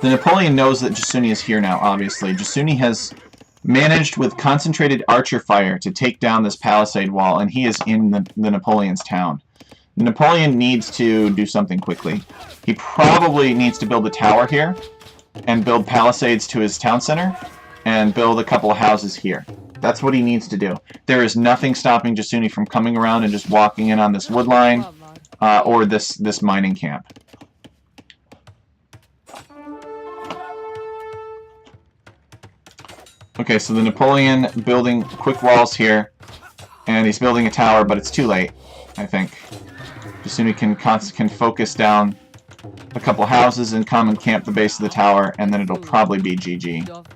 Speaker 1: Napoleon knows that Jasuni is here now, obviously. Jasuni has managed with concentrated archer fire to take down this palisade wall, and he is in the Napoleon's town. The Napoleon needs to do something quickly. He probably needs to build a tower here, and build palisades to his town center, and build a couple of houses here. That's what he needs to do. There is nothing stopping Jasuni from coming around and just walking in on this wood line, or this mining camp. Okay, so the Napoleon building quick walls here, and he's building a tower, but it's too late, I think. Jasuni can focus down a couple houses and come and camp the base of the tower, and then it'll probably be GG.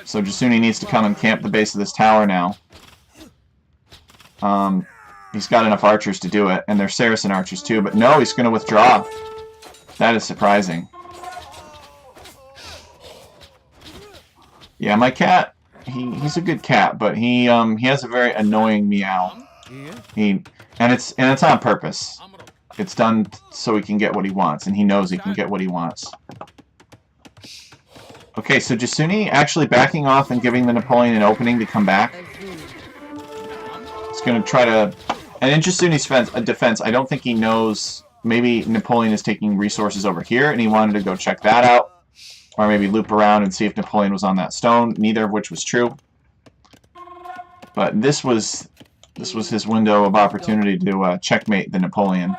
Speaker 1: So Jasuni needs to come and camp the base of this tower now. He's got enough archers to do it, and they're Saracen archers too, but no, he's going to withdraw. That is surprising. Yeah, my cat, he's a good cat, but he has a very annoying meow. And it's on purpose. It's done so he can get what he wants, and he knows he can get what he wants. Okay, so Jasuni actually backing off and giving the Napoleon an opening to come back. He's going to try to... And in Jasuni's defense, I don't think he knows... Maybe Napoleon is taking resources over here, and he wanted to go check that out. Or maybe loop around and see if Napoleon was on that stone, neither of which was true. But this was his window of opportunity to checkmate the Napoleon.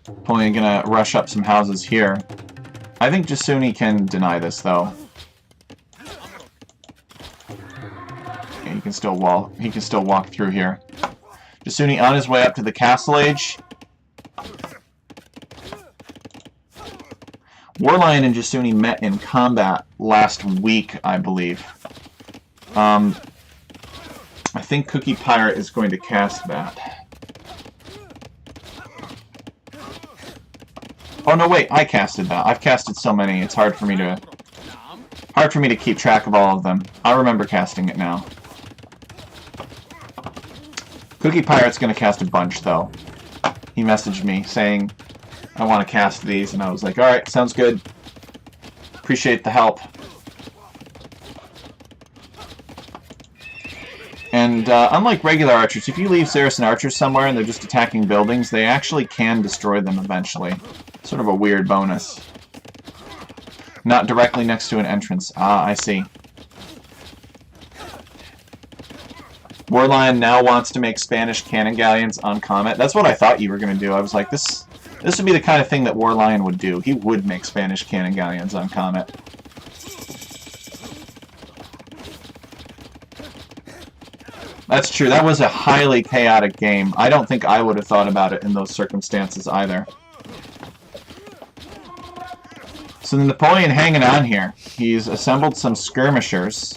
Speaker 1: Napoleon gonna rush up some houses here. I think Jasuni can deny this, though. Yeah, he can still walk through here. Jasuni on his way up to the Castle Age. Warlion and Jasuni met in combat last week, I believe. I think Cookie Pirate is going to cast that. Oh no, wait! I casted that. I've casted so many; it's hard for me to keep track of all of them. I remember casting it now. Cookie Pirate's going to cast a bunch, though. He messaged me saying, I want to cast these, and I was like, alright, sounds good. Appreciate the help. And unlike regular archers, if you leave Saracen archers somewhere and they're just attacking buildings, they actually can destroy them eventually. Sort of a weird bonus. Not directly next to an entrance. Ah, I see. Warlion now wants to make Spanish cannon galleons on Comet. That's what I thought you were going to do. I was like, this would be the kind of thing that Warlion would do. He would make Spanish cannon galleons on Comet. That's true. That was a highly chaotic game. I don't think I would have thought about it in those circumstances either. So the Napoleon hanging on here. He's assembled some skirmishers.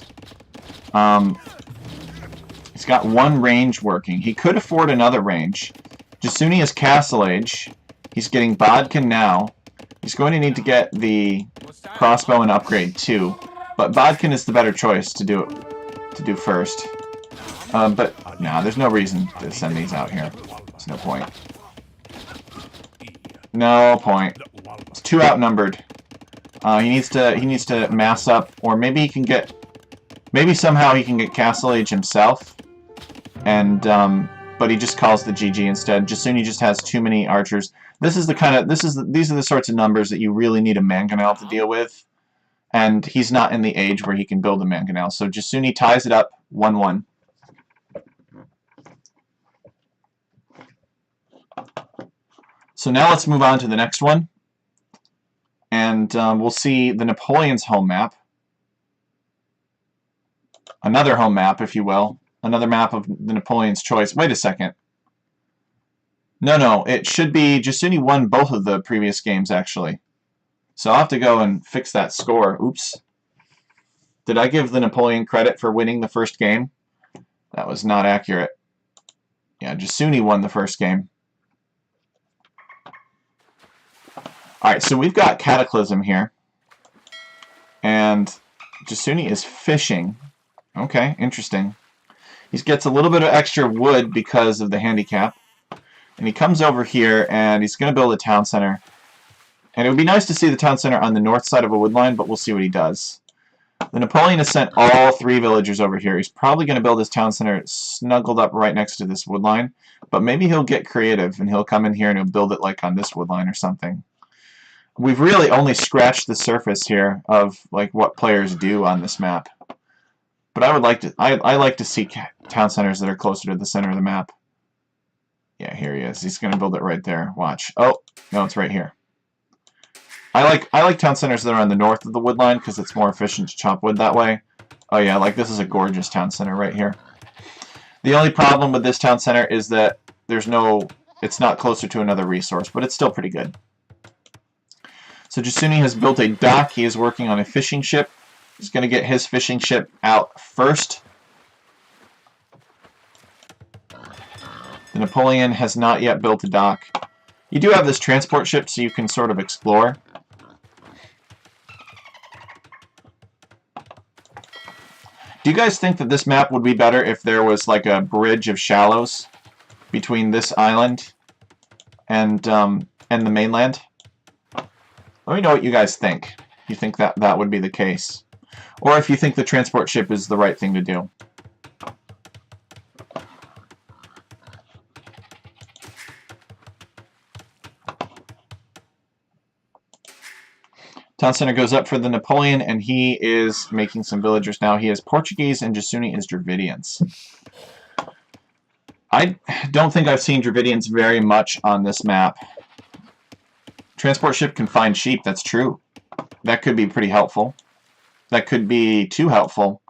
Speaker 1: He's got one range working. He could afford another range. Jasuni is Castle Age. He's getting Bodkin now. He's going to need to get the crossbow and upgrade too. But Bodkin is the better choice to do first. But nah, there's no reason to send these out here. There's no point. No point. It's too outnumbered. He needs to mass up, or maybe he can get, maybe somehow he can get Castle Age himself, and but he just calls the GG instead. Jasuni just has too many archers. These are the sorts of numbers that you really need a mangonel to deal with, and he's not in the age where he can build a mangonel. So Jasuni ties it up 1-1. So now let's move on to the next one. And we'll see the Napoleon's home map. Another home map, if you will. Another map of the Napoleon's choice. Wait a second. No, it should be Jasuni won both of the previous games, actually. So I'll have to go and fix that score. Oops. Did I give the Napoleon credit for winning the first game? That was not accurate. Yeah, Jasuni won the first game. Alright, so we've got Cataclysm here. And Jasuni is fishing. Okay, interesting. He gets a little bit of extra wood because of the handicap. And he comes over here and he's going to build a town center. And it would be nice to see the town center on the north side of a wood line, but we'll see what he does. The Napoleon has sent all 3 villagers over here. He's probably going to build his town center snuggled up right next to this wood line. But maybe he'll get creative and he'll come in here and he'll build it like on this wood line or something. We've really only scratched the surface here of like what players do on this map. But I would like to I like to see town centers that are closer to the center of the map. Yeah, here he is. He's going to build it right there. Watch. Oh, no, it's right here. I like town centers that are on the north of the wood line because it's more efficient to chop wood that way. Oh yeah, like this is a gorgeous town center right here. The only problem with this town center is that it's not closer to another resource, but it's still pretty good. So Jasuni has built a dock. He is working on a fishing ship. He's going to get his fishing ship out first. The Napoleon has not yet built a dock. You do have this transport ship, so you can sort of explore. Do you guys think that this map would be better if there was like a bridge of shallows between this island and the mainland? Let me know what you guys think. You think that would be the case? Or if you think the transport ship is the right thing to do. Town center goes up for the Napoleon, and he is making some villagers now. He is Portuguese, and Jasuni is Dravidians. I don't think I've seen Dravidians very much on this map. Transport ship can find sheep, that's true. That could be pretty helpful. That could be too helpful.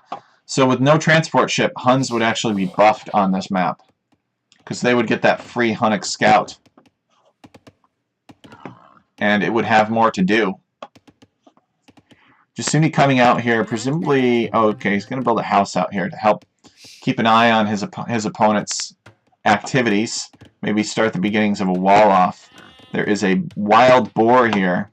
Speaker 1: So with no transport ship, Huns would actually be buffed on this map. Because they would get that free Hunnic scout. And it would have more to do. Jasuni coming out here, presumably... Oh, okay, he's going to build a house out here to help keep an eye on his opponent's activities. Maybe start the beginnings of a wall off. There is a wild boar here.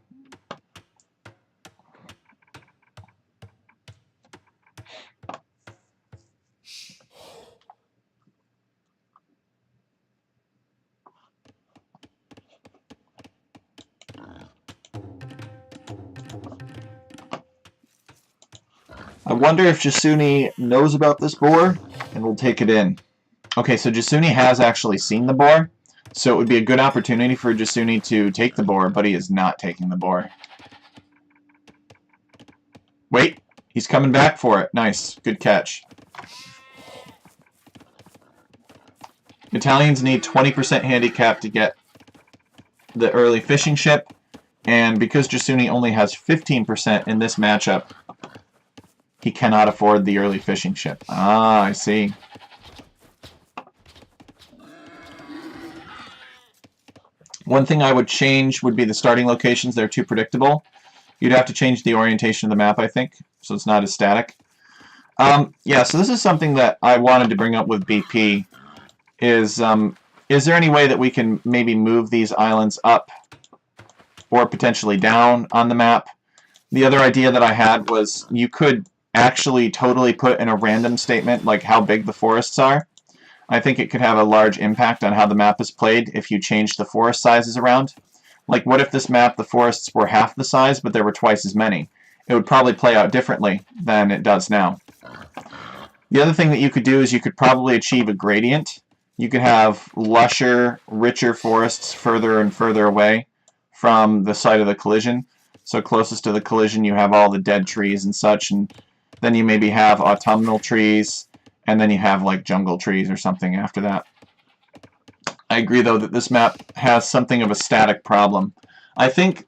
Speaker 1: I wonder if Jasuni knows about this boar and will take it in. Okay, so Jasuni has actually seen the boar. So it would be a good opportunity for Jasuni to take the boar, but he is not taking the boar. Wait, he's coming back for it. Nice, good catch. Italians need 20% handicap to get the early fishing ship, and because Jasuni only has 15% in this matchup, he cannot afford the early fishing ship. Ah, I see. One thing I would change would be the starting locations. They're too predictable. You'd have to change the orientation of the map, I think, so it's not as static. Yeah, so this is something that I wanted to bring up with BP. Is there any way that we can maybe move these islands up or potentially down on the map? The other idea that I had was you could actually totally put in a random statement like how big the forests are. I think it could have a large impact on how the map is played if you change the forest sizes around. Like, what if this map, the forests were half the size, but there were twice as many? It would probably play out differently than it does now. The other thing that you could do is you could probably achieve a gradient. You could have lusher, richer forests further and further away from the site of the collision. So closest to the collision you have all the dead trees and such, and then you maybe have autumnal trees, and then you have like jungle trees or something after that. I agree though that this map has something of a static problem. I think,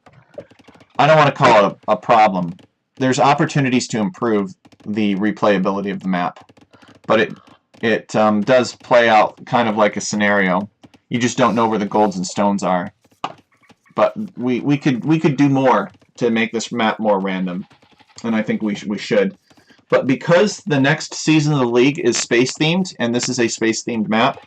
Speaker 1: I don't want to call it a problem. There's opportunities to improve the replayability of the map, but it does play out kind of like a scenario. You just don't know where the golds and stones are. But we could do more to make this map more random, and I think we should. But because the next season of the league is space themed, and this is a space themed map,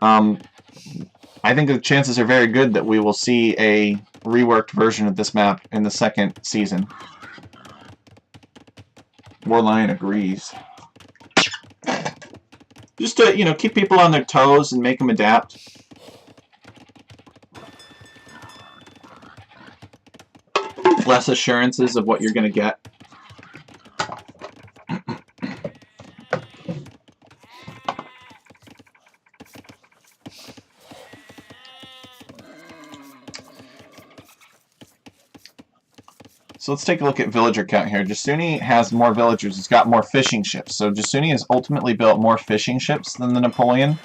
Speaker 1: I think the chances are very good that we will see a reworked version of this map in the second season. Warlion agrees. Just to, you know, keep people on their toes and make them adapt. Less assurances of what you're going to get. So let's take a look at villager count here. Jasuni has more villagers. He's got more fishing ships. So Jasuni has ultimately built more fishing ships than the Napoleon,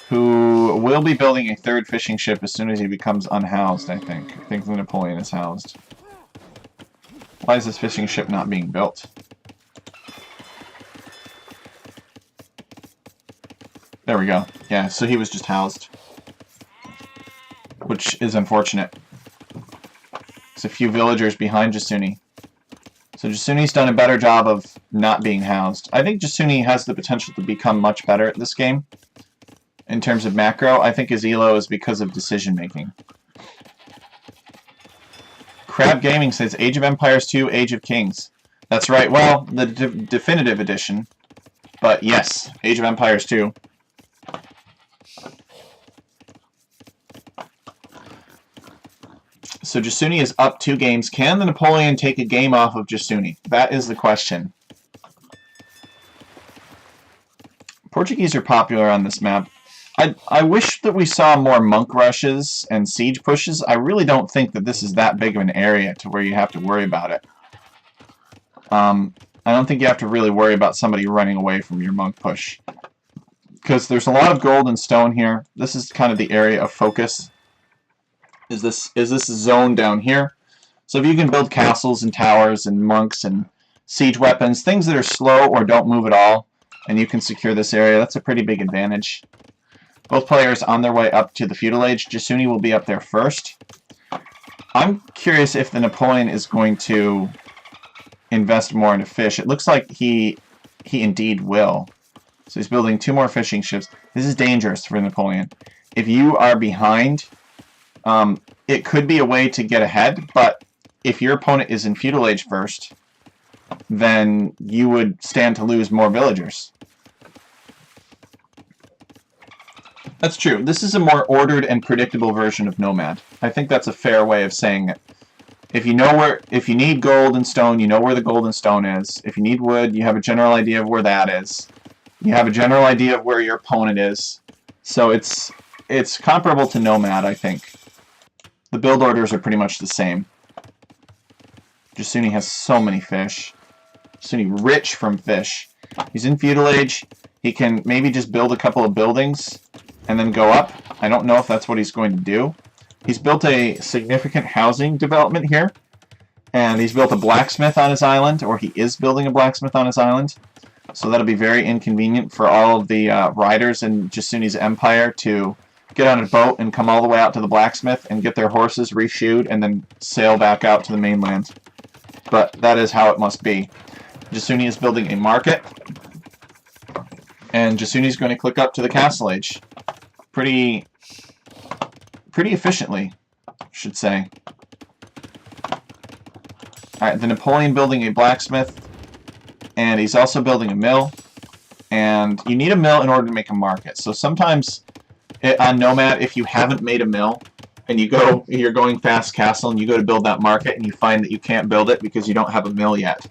Speaker 1: who will be building a third fishing ship as soon as he becomes unhoused, I think. I think the Napoleon is housed. Why is this fishing ship not being built? There we go. Yeah, so he was just housed, which is unfortunate. There's a few villagers behind Jasuni. So Jasuni's done a better job of not being housed. I think Jasuni has the potential to become much better at this game. In terms of macro, I think his elo is because of decision making. Crab Gaming says Age of Empires 2, Age of Kings. That's right. Well, the definitive edition. But yes, Age of Empires 2. So Jasuni is up 2 games. Can the Napoleon take a game off of Jasuni? That is the question. Portuguese are popular on this map. I wish that we saw more monk rushes and siege pushes. I really don't think that this is that big of an area to where you have to worry about it. I don't think you have to really worry about somebody running away from your monk push. Because there's a lot of gold and stone here. This is kind of the area of focus. Is this zone down here? So if you can build castles and towers and monks and siege weapons, things that are slow or don't move at all, and you can secure this area, that's a pretty big advantage. Both players on their way up to the feudal age. Jasuni will be up there first. I'm curious if the Napoleon is going to invest more into fish. It looks like he indeed will. So he's building 2 more fishing ships. This is dangerous for Napoleon. If you are behind, it could be a way to get ahead, but if your opponent is in feudal age first, then you would stand to lose more villagers. That's true. This is a more ordered and predictable version of Nomad. I think that's a fair way of saying it. If you need gold and stone, you know where the gold and stone is. If you need wood, you have a general idea of where that is. You have a general idea of where your opponent is. So it's comparable to Nomad, I think. The build orders are pretty much the same. Jasuni has so many fish. Jasuni rich from fish. He's in feudal age. He can maybe just build a couple of buildings and then go up. I don't know if that's what he's going to do. He's built a significant housing development here. And he's built a blacksmith on his island, or he is building a blacksmith on his island. So that'll be very inconvenient for all of the riders in Jasuni's empire to get on a boat and come all the way out to the blacksmith and get their horses reshoed and then sail back out to the mainland. But that is how it must be. Jasuni is building a market, and Jasuni is going to click up to the Castle Age. Pretty efficiently, I should say. Alright, the Napoleon building a blacksmith, and he's also building a mill. And you need a mill in order to make a market. So sometimes on Nomad, if you haven't made a mill, and you're going fast castle, and you go to build that market, and you find that you can't build it because you don't have a mill yet.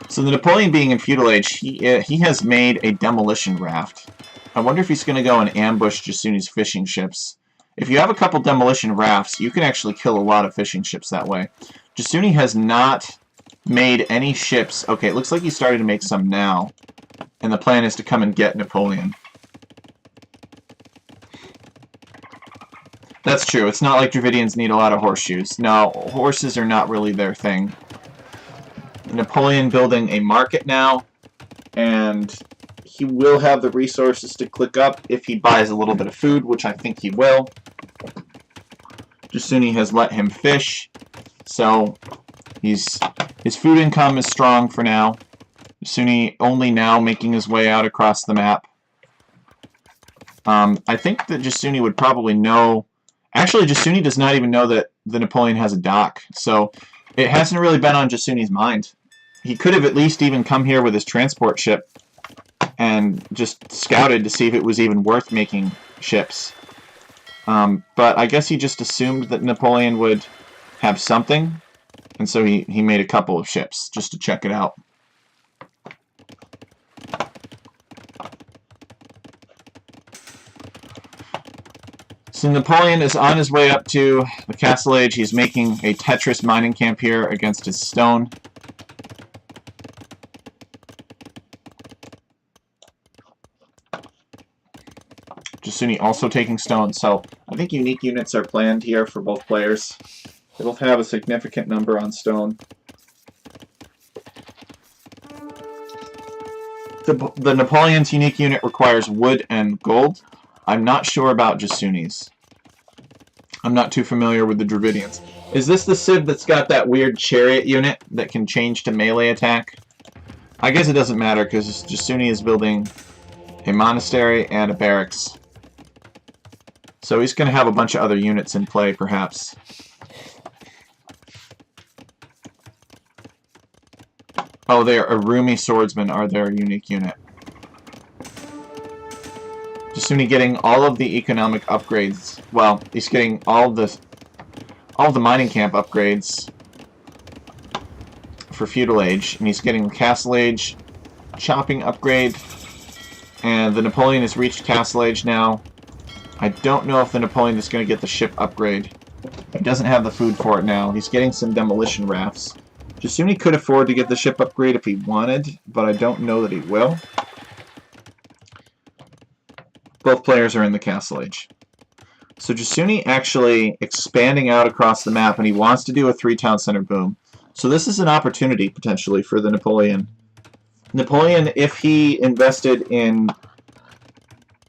Speaker 1: So the Napoleon being in Feudal Age, he has made a demolition raft. I wonder if he's going to go and ambush Jasuni's fishing ships. If you have a couple demolition rafts, you can actually kill a lot of fishing ships that way. Jasuni has not made any ships. Okay, it looks like he's starting to make some now. And the plan is to come and get Napoleon. That's true. It's not like Dravidians need a lot of horseshoes. No, horses are not really their thing. Napoleon building a market now. And he will have the resources to click up if he buys a little bit of food, which I think he will. Jasuni has let him fish, so his food income is strong for now. Jasuni only now making his way out across the map. I think that Jasuni would probably know... Actually, Jasuni does not even know that the Napoleon has a dock, so it hasn't really been on Jasuni's mind. He could have at least even come here with his transport ship and just scouted to see if it was even worth making ships. But I guess he just assumed that Napoleon would have something, and so he made a couple of ships just to check it out. So Napoleon is on his way up to the Castle Age. He's making a Tetris mining camp here against his stone. Jasuni also taking stone, so I think unique units are planned here for both players. It'll have a significant number on stone. The Napoleon's unique unit requires wood and gold. I'm not sure about Jasuni's. I'm not too familiar with the Dravidians. Is this the Civ that's got that weird chariot unit that can change to melee attack? I guess it doesn't matter because Jasuni is building a monastery and a barracks. So he's going to have a bunch of other units in play, perhaps. Oh, their Arumi swordsmen are their unique unit. Jasuni getting all of the economic upgrades. Well, he's getting all of the mining camp upgrades for Feudal Age, and he's getting Castle Age chopping upgrade. And the Napoleon has reached Castle Age now. I don't know if the Napoleon is going to get the ship upgrade. He doesn't have the food for it now. He's getting some demolition rafts. Jasuni could afford to get the ship upgrade if he wanted, but I don't know that he will. Both players are in the Castle Age. So Jasuni actually expanding out across the map, and he wants to do a 3-town center boom. So this is an opportunity, potentially, for the Napoleon. Napoleon, if he invested in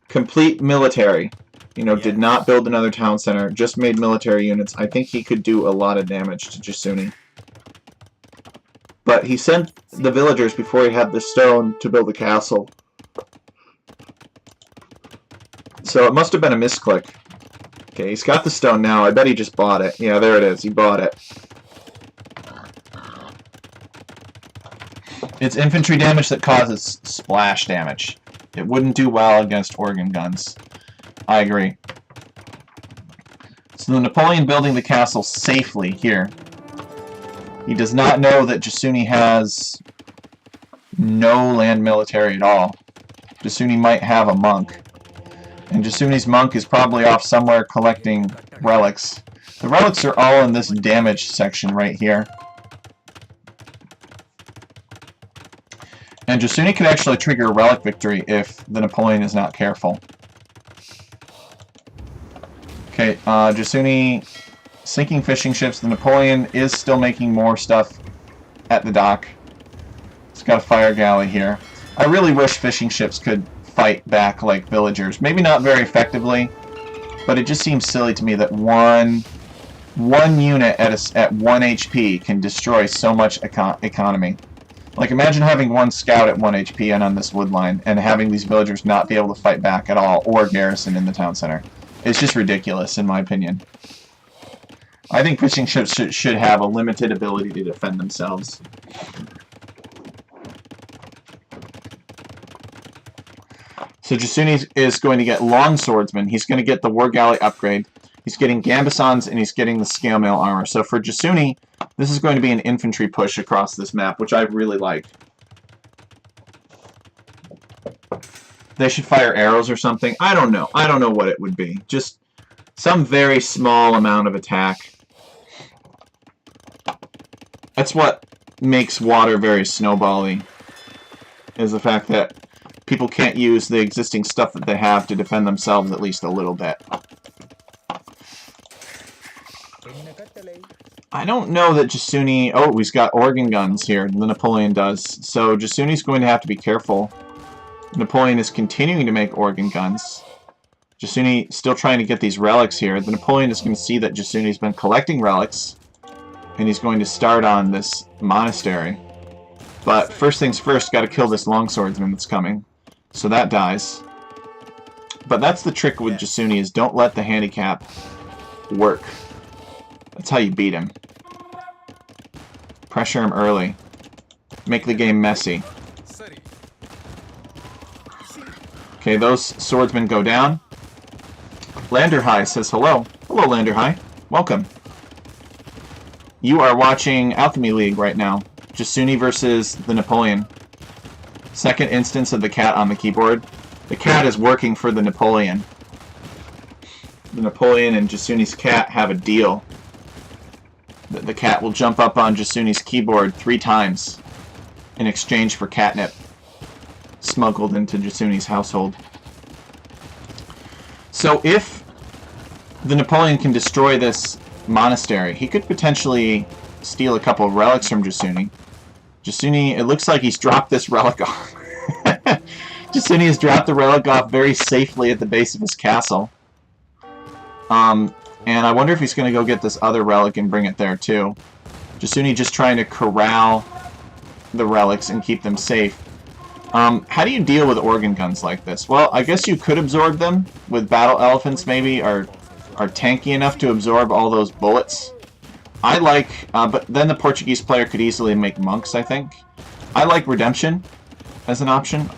Speaker 1: complete military, did not build another town center, just made military units, I think he could do a lot of damage to Jasuni. But he sent the villagers before he had the stone to build the castle. So it must have been a misclick. Okay, he's got the stone now. I bet he just bought it. Yeah, there it is. He bought it. It's infantry damage that causes splash damage. It wouldn't do well against organ guns. I agree. So the Napoleon building the castle safely here. He does not know that Jasuni has no land military at all. Jasuni might have a monk. And Jasuni's monk is probably off somewhere collecting relics. The relics are all in this damage section right here. And Jasuni could actually trigger a relic victory if the Napoleon is not careful. Okay, Jasuni sinking fishing ships. The Napoleon is still making more stuff at the dock. It's got a fire galley here. I really wish fishing ships could fight back like villagers. Maybe not very effectively, but it just seems silly to me that one unit at 1 HP can destroy so much economy. Like, imagine having one scout at 1 HP and on this wood line, and having these villagers not be able to fight back at all, or garrison in the town center. It's just ridiculous, in my opinion. I think fishing ships should have a limited ability to defend themselves. So Jasuni is going to get Long Swordsman. He's going to get the War Galley upgrade. He's getting Gambesons, and he's getting the Scale Mail armor. So for Jasuni, this is going to be an infantry push across this map, which I really like. They should fire arrows or something. I don't know. I don't know what it would be. Just some very small amount of attack. That's what makes water very snowbally, is the fact that people can't use the existing stuff that they have to defend themselves at least a little bit. I don't know that Jasuni... Oh, he's got organ guns here. The Napoleon does. So Jasuni's going to have to be careful. Napoleon is continuing to make organ guns. Jasuni still trying to get these relics here. The Napoleon is going to see that Jasuni's been collecting relics, and he's going to start on this monastery. But first things first, got to kill this longswordsman that's coming. So that dies. But that's the trick with Jasuni, is don't let the handicap work. That's how you beat him. Pressure him early. Make the game messy. Okay, those swordsmen go down. Landerhigh says hello. Hello, Landerhigh. Welcome. You are watching Alchemy League right now. Jasuni versus the Napoleon. Second instance of the cat on the keyboard. The cat is working for the Napoleon. The Napoleon and Jasuni's cat have a deal. The cat will jump up on Jasuni's keyboard 3 times in exchange for catnip smuggled into Jasuni's household. So if the Napoleon can destroy this monastery, he could potentially steal a couple of relics from Jasuni. Jasuni, it looks like he's dropped this relic off. Jasuni has dropped the relic off very safely at the base of his castle. And I wonder if he's going to go get this other relic and bring it there too. Jasuni just trying to corral the relics and keep them safe. How do you deal with organ guns like this? Well, I guess you could absorb them with battle elephants maybe, are tanky enough to absorb all those bullets. I like, but then the Portuguese player could easily make monks, I think. I like Redemption as an option.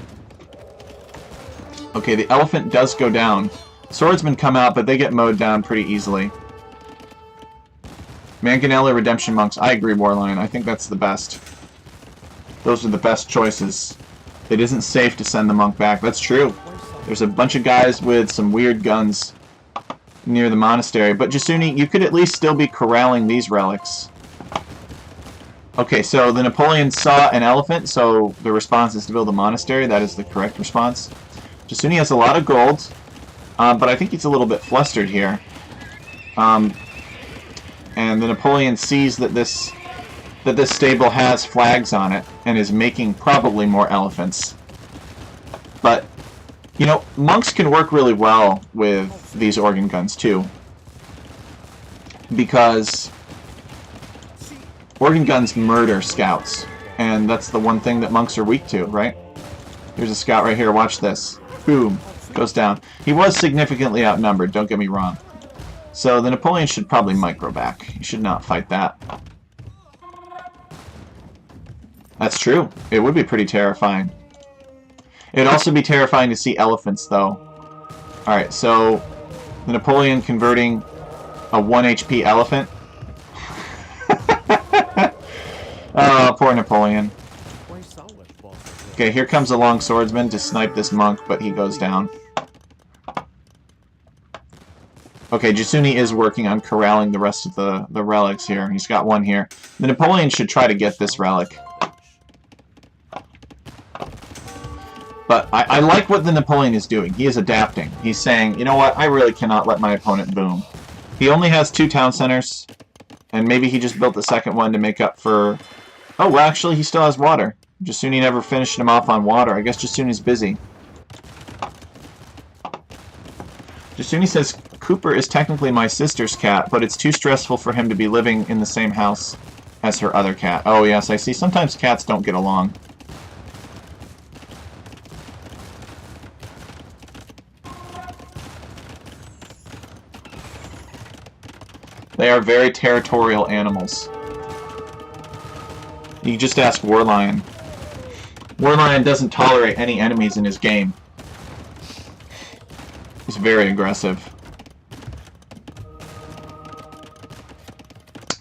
Speaker 1: Okay, the elephant does go down. Swordsmen come out, but they get mowed down pretty easily. Manganella, Redemption Monks. I agree, Warline. I think that's the best. Those are the best choices. It isn't safe to send the monk back. That's true. There's a bunch of guys with some weird guns near the monastery. But Jasuni, you could at least still be corralling these relics. Okay, so the Napoleon saw an elephant, so the response is to build a monastery. That is the correct response. Jasuni has a lot of gold, but I think he's a little bit flustered here. And the Napoleon sees that this stable has flags on it and is making probably more elephants. But, you know, monks can work really well with these organ guns too, because organ guns murder scouts, and that's the one thing that monks are weak to, right? Here's a scout right here, watch this. Boom, goes down. He was significantly outnumbered, don't get me wrong. So the Napoleon should probably micro back. He should not fight that. That's true. It would be pretty terrifying. It'd also be terrifying to see elephants, though. Alright, so the Napoleon converting a 1 HP elephant. Oh, poor Napoleon. Okay, here comes a long swordsman to snipe this monk, but he goes down. Okay, Jasuni is working on corralling the rest of the relics here. He's got one here. The Napoleon should try to get this relic. But I like what the Napoleon is doing. He is adapting. He's saying, you know what, I really cannot let my opponent boom. He only has 2 town centers, and maybe he just built the second one to make up for... Oh, well, actually, he still has water. Jasuni never finished him off on water. I guess Jasuni's busy. Jasuni says, Cooper is technically my sister's cat, but it's too stressful for him to be living in the same house as her other cat. Oh yes, I see. Sometimes cats don't get along. They are very territorial animals. You can just ask Warlion. Warlion doesn't tolerate any enemies in his game. He's very aggressive.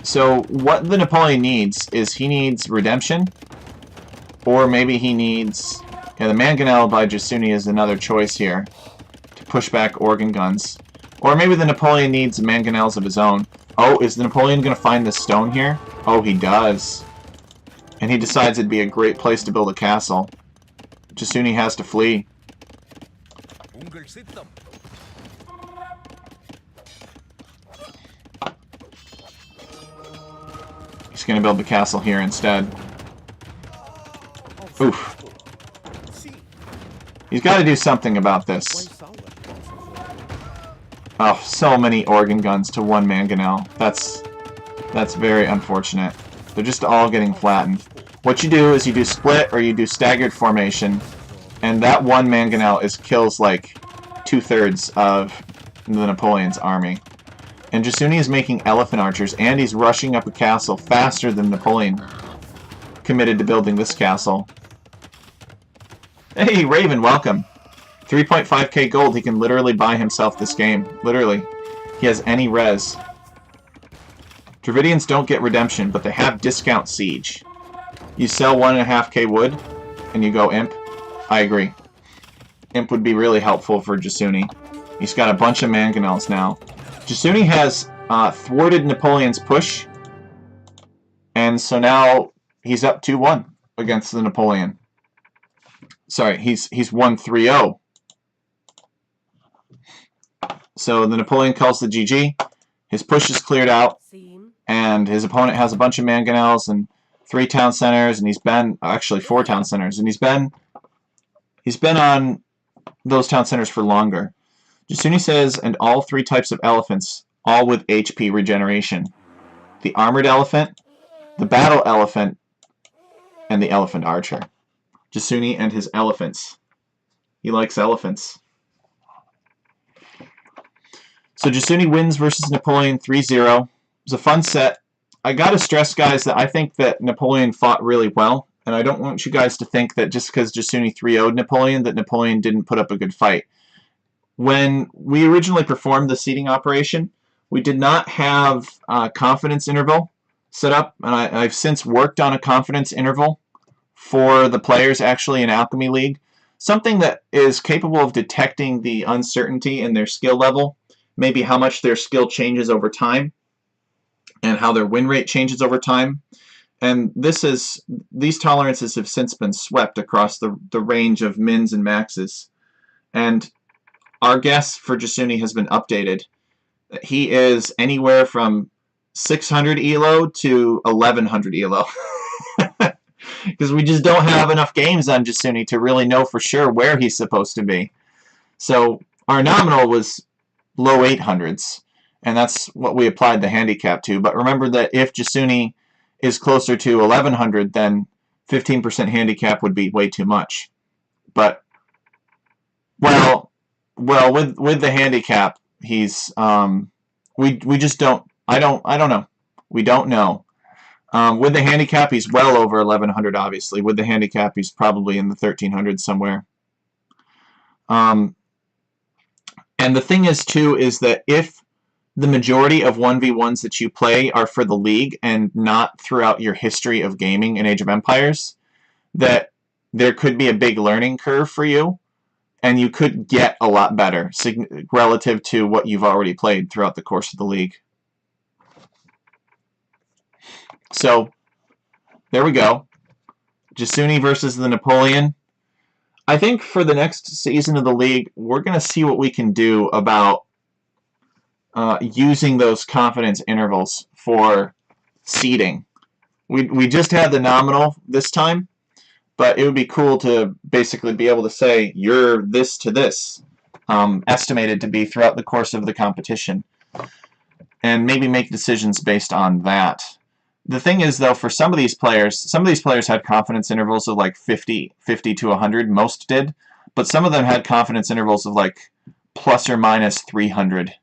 Speaker 1: So what the Napoleon needs is he needs redemption, or maybe he needs... Yeah, the Mangonel by Jasuni is another choice here to push back organ guns. Or maybe the Napoleon needs Mangonels of his own. Oh, is the Napoleon going to find this stone here? Oh, he does. And he decides it'd be a great place to build a castle. Jasuni has to flee. He's going to build the castle here instead. Oof. He's got to do something about this. Oh, so many organ guns to one Mangonel. That's very unfortunate. They're just all getting flattened. What you do is you do split or you do staggered formation, and that one Mangonel kills like 2/3 of the Napoleon's army. And Jasuni is making elephant archers, and he's rushing up a castle faster than Napoleon committed to building this castle. Hey, Raven, welcome. 3.5k gold, he can literally buy himself this game. Literally. He has any res. Dravidians don't get redemption, but they have discount siege. You sell 1.5k wood, and you go imp. I agree. Imp would be really helpful for Jasuni. He's got a bunch of Mangonels now. Jasuni has thwarted Napoleon's push, and so now he's up 2-1 against the Napoleon. Sorry, he's 1-3-0. So the Napoleon calls the GG. His push is cleared out, and his opponent has a bunch of Mangonels and 3 town centers, and he's been actually 4 town centers, and he's been on those town centers for longer. Jasuni says, and all 3 types of elephants, all with HP regeneration. The armored elephant, the battle elephant, and the elephant archer. Jasuni and his elephants. He likes elephants. So Jasuni wins versus Napoleon 3-0. It was a fun set. I gotta stress, guys, that I think that Napoleon fought really well, and I don't want you guys to think that just because Jasuni 3-0'd Napoleon, that Napoleon didn't put up a good fight. When we originally performed the seeding operation, we did not have a confidence interval set up, and I've since worked on a confidence interval for the players actually in Alchemy League. Something that is capable of detecting the uncertainty in their skill level, maybe how much their skill changes over time, and how their win rate changes over time. And these tolerances have since been swept across the range of mins and maxes. And our guess for Jasuni has been updated. He is anywhere from 600 ELO to 1100 ELO. Because we just don't have enough games on Jasuni to really know for sure where he's supposed to be. So our nominal was low 800s, and that's what we applied the handicap to. But remember that if Jasuni is closer to 1100, then 15% handicap would be way too much. But well, with the handicap, he's we just don't. I don't know. We don't know. With the handicap, he's well over 1100. Obviously, with the handicap, he's probably in the 1300s somewhere. And the thing is, too, is that if the majority of 1v1s that you play are for the league and not throughout your history of gaming in Age of Empires, that there could be a big learning curve for you, and you could get a lot better relative to what you've already played throughout the course of the league. So, there we go. Jasuni versus the Napoleon. I think for the next season of the league, we're going to see what we can do about using those confidence intervals for seeding. We just had the nominal this time, but it would be cool to basically be able to say, you're this to this. estimated to be throughout the course of the competition, and maybe make decisions based on that. The thing is, though, for some of these players had confidence intervals of like 50 to 100, most did, but some of them had confidence intervals of like plus or minus 300.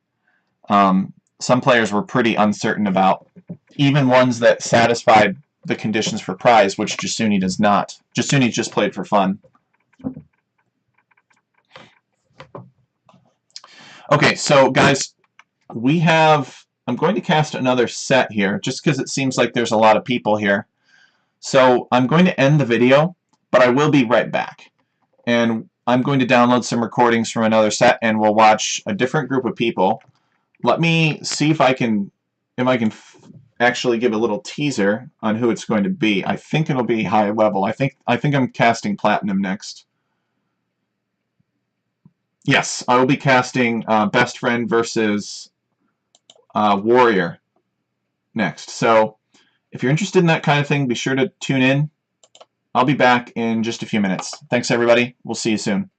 Speaker 1: Some players were pretty uncertain about, even ones that satisfied the conditions for prize, which Jasuni does not. Jasuni just played for fun. Okay, so guys, I'm going to cast another set here, just because it seems like there's a lot of people here. So I'm going to end the video, but I will be right back. And I'm going to download some recordings from another set, and we'll watch a different group of people. Let me see if I can actually give a little teaser on who it's going to be. I think it'll be high level. I think I'm casting Platinum next. Yes, I will be casting Best Friend versus Warrior next. So if you're interested in that kind of thing, be sure to tune in. I'll be back in just a few minutes. Thanks, everybody. We'll see you soon.